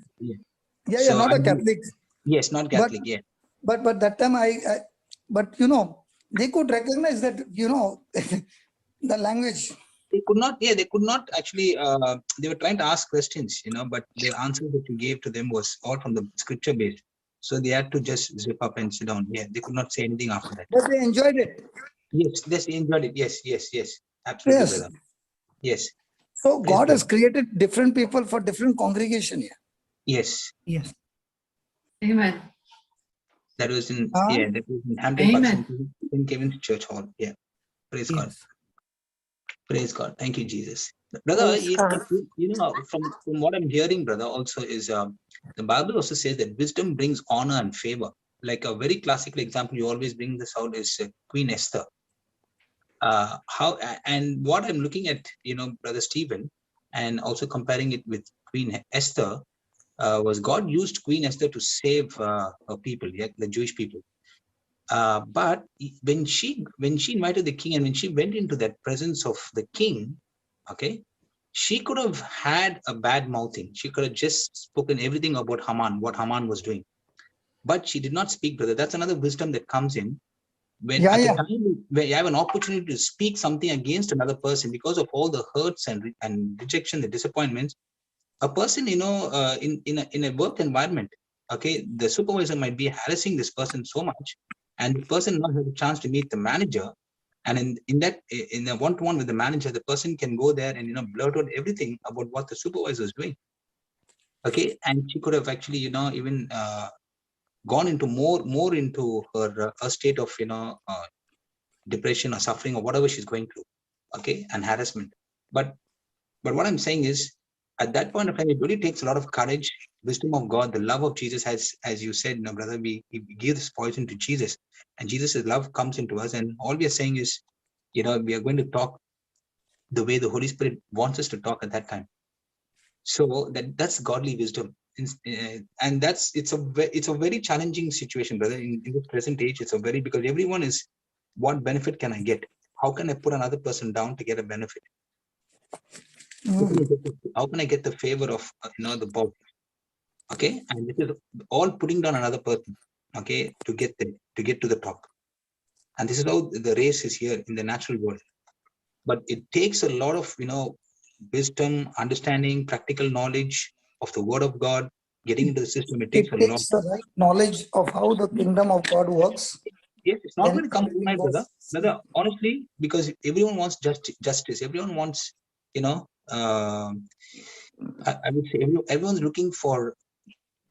So not a Catholic. Yes, not Catholic. Yeah. But that time but they could recognize that, the language. They could not. Yeah, they could not actually. They were trying to ask questions, but the answer that you gave to them was all from the scripture based. So they had to just zip up and sit down. Yeah, they could not say anything after that. But they enjoyed it. Yes, they enjoyed it. Yes, yes, yes. Absolutely, Yes. brother. Yes. So Praise God God. has created different people for different congregation here. Yes. Yes. Amen. That was in Huh? that was in Hampton Park, Amen. St. Kevin's Church Hall. Yeah. Praise God. Yes. Praise God. Thank you, Jesus. Brother, Praise God. from what I'm hearing, brother, also is the Bible also says that wisdom brings honor and favor. Like a very classical example, you always bring this out is Queen Esther. And what I'm looking at, Brother Stephen, and also comparing it with Queen Esther, was God used Queen Esther to save her people, yeah, the Jewish people. But when she invited the king and when she went into that presence of the king, okay, she could have had a bad mouthing. She could have just spoken everything about Haman, what Haman was doing. But she did not speak, brother. That's another wisdom that comes in when at the time where you have an opportunity to speak something against another person because of all the hurts and rejection, the disappointments. A person, in a work environment, okay, the supervisor might be harassing this person so much, and the person not have a chance to meet the manager. And in a one-to-one with the manager, the person can go there and blurt out everything about what the supervisor is doing. Okay, and she could have actually even gone into more into her state of depression or suffering or whatever she's going through, okay, and harassment. But what I'm saying is, at that point of time, it really takes a lot of courage, wisdom of God, the love of Jesus. As you said, brother, we give this poison to Jesus, and Jesus' love comes into us, and all we are saying is, we are going to talk the way the Holy Spirit wants us to talk at that time. So that's godly wisdom, and it's a very challenging situation, brother. In this present age, it's a very, because everyone is, what benefit can I get? How can I put another person down to get a benefit? How can I get the favor of the boss? Okay, and this is all putting down another person, okay, to get to the top. And this is how the race is here in the natural world. But it takes a lot of wisdom, understanding, practical knowledge of the Word of God, getting into the system. It takes a lot. The right knowledge of how the kingdom of God works. Yes, it's not Then going to come everything overnight, goes. brother. Honestly, because everyone wants justice. Everyone wants, I would say everyone's looking for,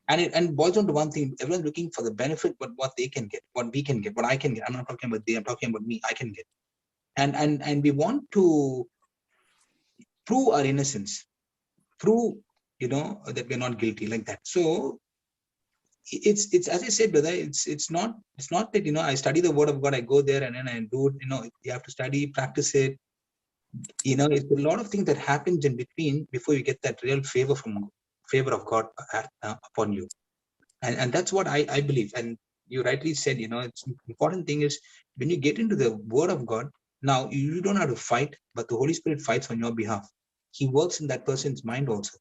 and it boils down to one thing: everyone's looking for the benefit, but what they can get, what we can get, what I can get. I'm not talking about they. I'm talking about me. I can get, and we want to prove our innocence, prove that we're not guilty, like that. So it's as I said, brother. It's not that I study the Word of God, I go there and then I do it. You have to study, practice it. It's a lot of things that happens in between before you get that real favor of God upon you. And that's what I believe. And you rightly said, it's important thing is when you get into the Word of God, now you don't have to fight, but the Holy Spirit fights on your behalf. He works in that person's mind also,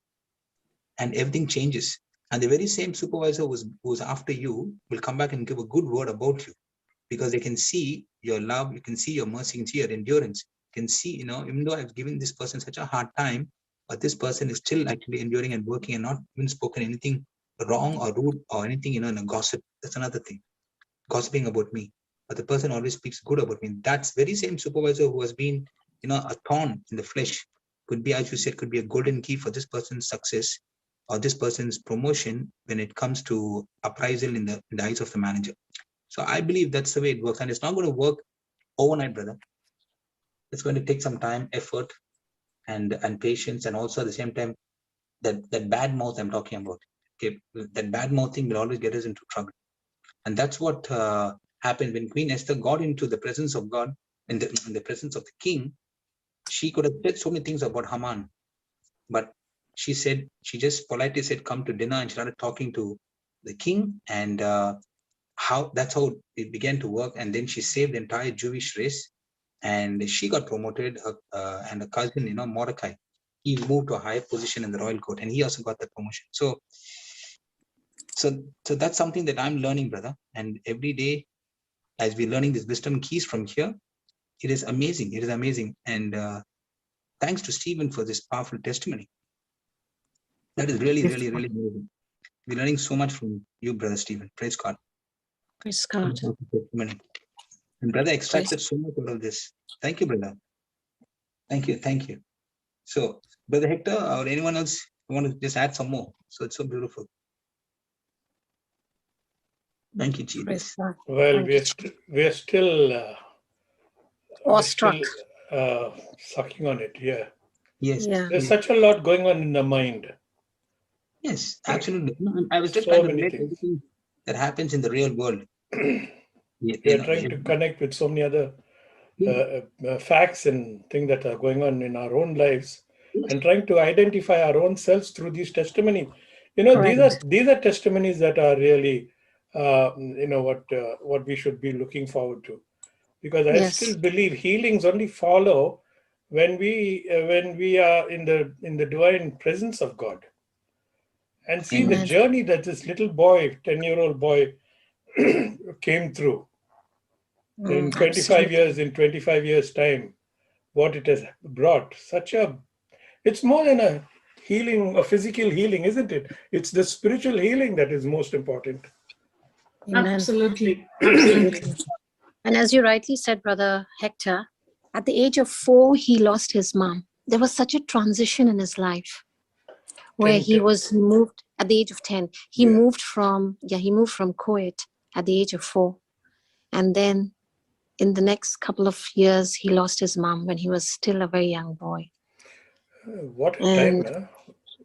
and everything changes. And the very same supervisor who's after you will come back and give a good word about you, because they can see your love, you can see your mercy, you can see your endurance, you can see, even though I've given this person such a hard time, but this person is still actually enduring and working and not even spoken anything wrong or rude or anything, in a gossip. That's another thing, gossiping about me. But the person always speaks good about me. That's very same supervisor who has been, a thorn in the flesh, could be, as you said, could be a golden key for this person's success or this person's promotion when it comes to appraisal in the eyes of the manager. So I believe that's the way it works. And it's not going to work overnight, brother. It's going to take some time, effort, and patience, and also at the same time, that bad mouth I'm talking about. Okay, that bad mouthing will always get us into trouble. And that's what happened when Queen Esther got into the presence of God, in the presence of the king. She could have said so many things about Haman, but she just politely said, come to dinner, and she started talking to the king, and that's how it began to work. And then she saved the entire Jewish race, and she got promoted. And her cousin, Mordecai, he moved to a higher position in the royal court, and he also got that promotion. So that's something that I'm learning, brother. And every day, as we're learning these wisdom keys from here, it is amazing. It is amazing. And thanks to Stephen for this powerful testimony. That is really, Yes. really, really amazing. We're learning so much from you, Brother Stephen. Praise God. Praise God. And brother extracted so much out of this. Thank you, brother. Thank you. Thank you. So, Brother Hector or anyone else want to just add some more? So it's so beautiful. Thank you, Praise Jesus. God. Well, Thank you. we're still Awestruck. sucking on it. Yeah, Yes. Yeah. there's such a lot going on in the mind. Yes, absolutely. No, I was just So trying to many relate things. everything that happens in the real world. We are trying to connect with so many other facts and things that are going on in our own lives, and trying to identify our own selves through these testimonies. Correct. These are testimonies that are really, what we should be looking forward to, because I still Yes. believe healings only follow when we are in the divine presence of God, and see the Amen. journey that this little boy, 10-year-old boy, came through in 25 Absolutely. years, in 25 years time, what it has brought. It's more than a healing, a physical healing, isn't it? It's the spiritual healing that is most important. Amen. Absolutely. Absolutely. And as you rightly said, Brother Hector, at the age of 4, he lost his mom. There was such a transition in his life where he was moved at the age of 10. He moved from Kuwait at the age of 4. And then in the next couple of years, he lost his mom when he was still a very young boy. What a time, And huh?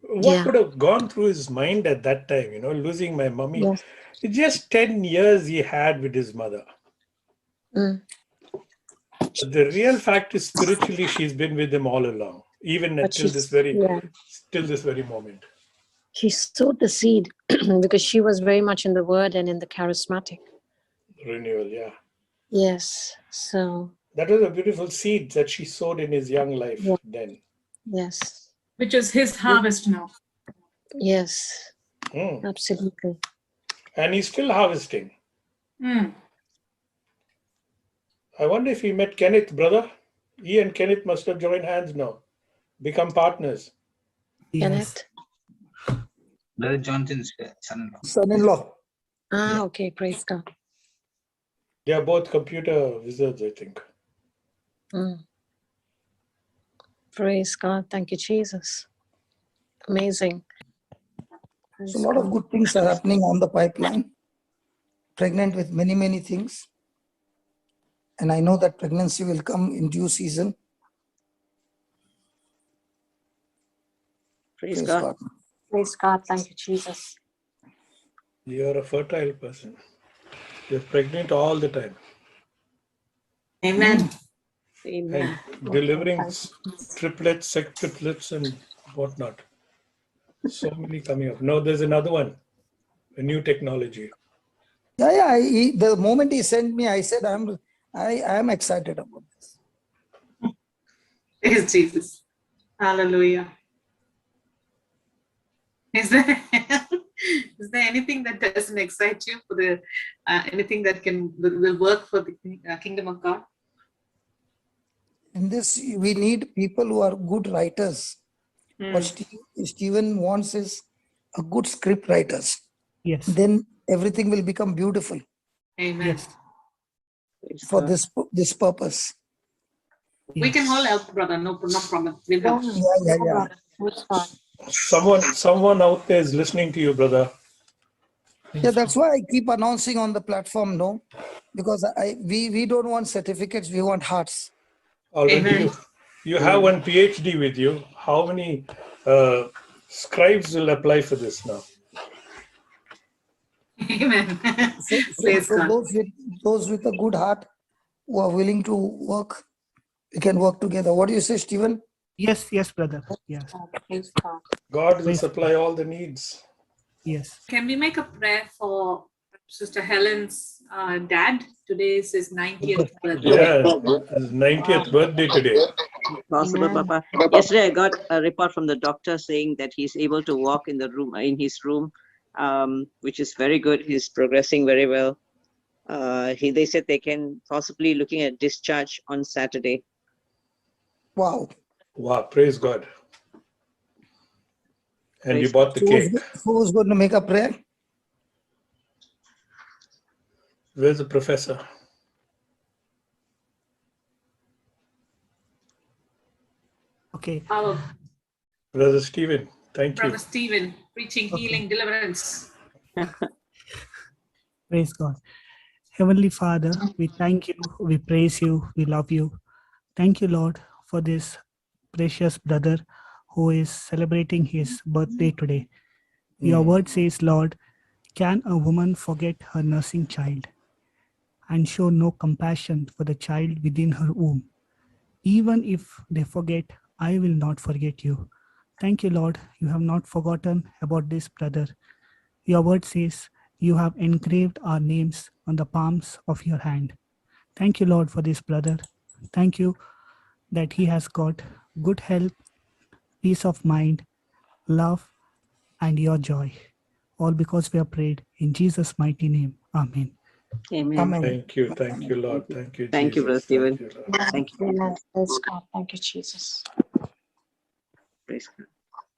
What could have gone through his mind at that time, losing my mummy? yes. It's just 10 years he had with his mother. Mm. But the real fact is, spiritually, she's been with him all along, even But until this very moment. she sowed the seed because she was very much in the word and in the charismatic. Renewal, yeah. Yes. So That was a beautiful seed that she sowed in his young life then. yes. Which is his harvest now. Yes. Mm. Absolutely. And he's still harvesting. Mm. I wonder if he met Kenneth, brother. He and Kenneth must have joined hands now, become partners. Yes. Kenneth? Brother Johnson's son-in-law. Son-in-law. Yeah. Okay, praise God. They are both computer wizards, I think. Mm. Praise God. Thank you, Jesus. Amazing. So a lot of good things are happening on the pipeline. Pregnant with many, many things. And I know that pregnancy will come in due season. Praise God. Praise God. Thank you, Jesus. You are a fertile person. You're pregnant all the time. Amen. Amen. And delivering triplets, sextuplets, and whatnot. So many coming up. No, there's another one, a new technology. Yeah. The moment he sent me, I said, I am excited about this. Praise Jesus. Hallelujah. Is there anything that doesn't excite you for the anything that will work for the kingdom of God? In this, we need people who are good writers. What Stephen wants is a good script writers. Yes. Then everything will become beautiful. Amen. Yes. Praise For God. this purpose. We can all help, brother. No problem. We'll help. Yeah. Praise God. Someone out there is listening to you, brother. Yeah, that's why I keep announcing on the platform, no, because we don't want certificates, we want hearts. Already Amen. you have one PhD with you. How many scribes will apply for this now? Amen. So Praise God. those with a good heart who are willing to work, we can work together. What do you say, Stephen? Yes, brother. Yes. Praise God. God will supply all the needs. Yes. Can we make a prayer for Sister Helen's dad? Today is his 90th birthday. Yeah, his 90th birthday today. Possible, Amen. Papa. Yesterday, I got a report from the doctor saying that he's able to walk in his room, which is very good. He's progressing very well. They said they can possibly looking at discharge on Saturday. Wow. Wow, praise God. And you Praise bought the cake. Who's going to make a prayer? Where's the professor? Okay. Our Brother Stephen, thank you. Brother Stephen, preaching healing, deliverance. Praise God. Heavenly Father, we thank you, we praise you, we love you. Thank you, Lord, for this precious brother who is celebrating his birthday today. Your word says, Lord, can a woman forget her nursing child and show no compassion for the child within her womb? Even if they forget, I will not forget you. Thank you, Lord, you have not forgotten about this brother. Your word says, you have engraved our names on the palms of your hand. Thank you, Lord, for this brother. Thank you that he has got good health, peace of mind, love, and your joy. All because we have prayed in Jesus' mighty name. Amen. Amen. Amen. Thank you, Lord. Thank you, Thank you, Brother Jesus. Stephen. Thank you, Lord. Thank you. Amen. Praise God. Thank you, Jesus. Praise God.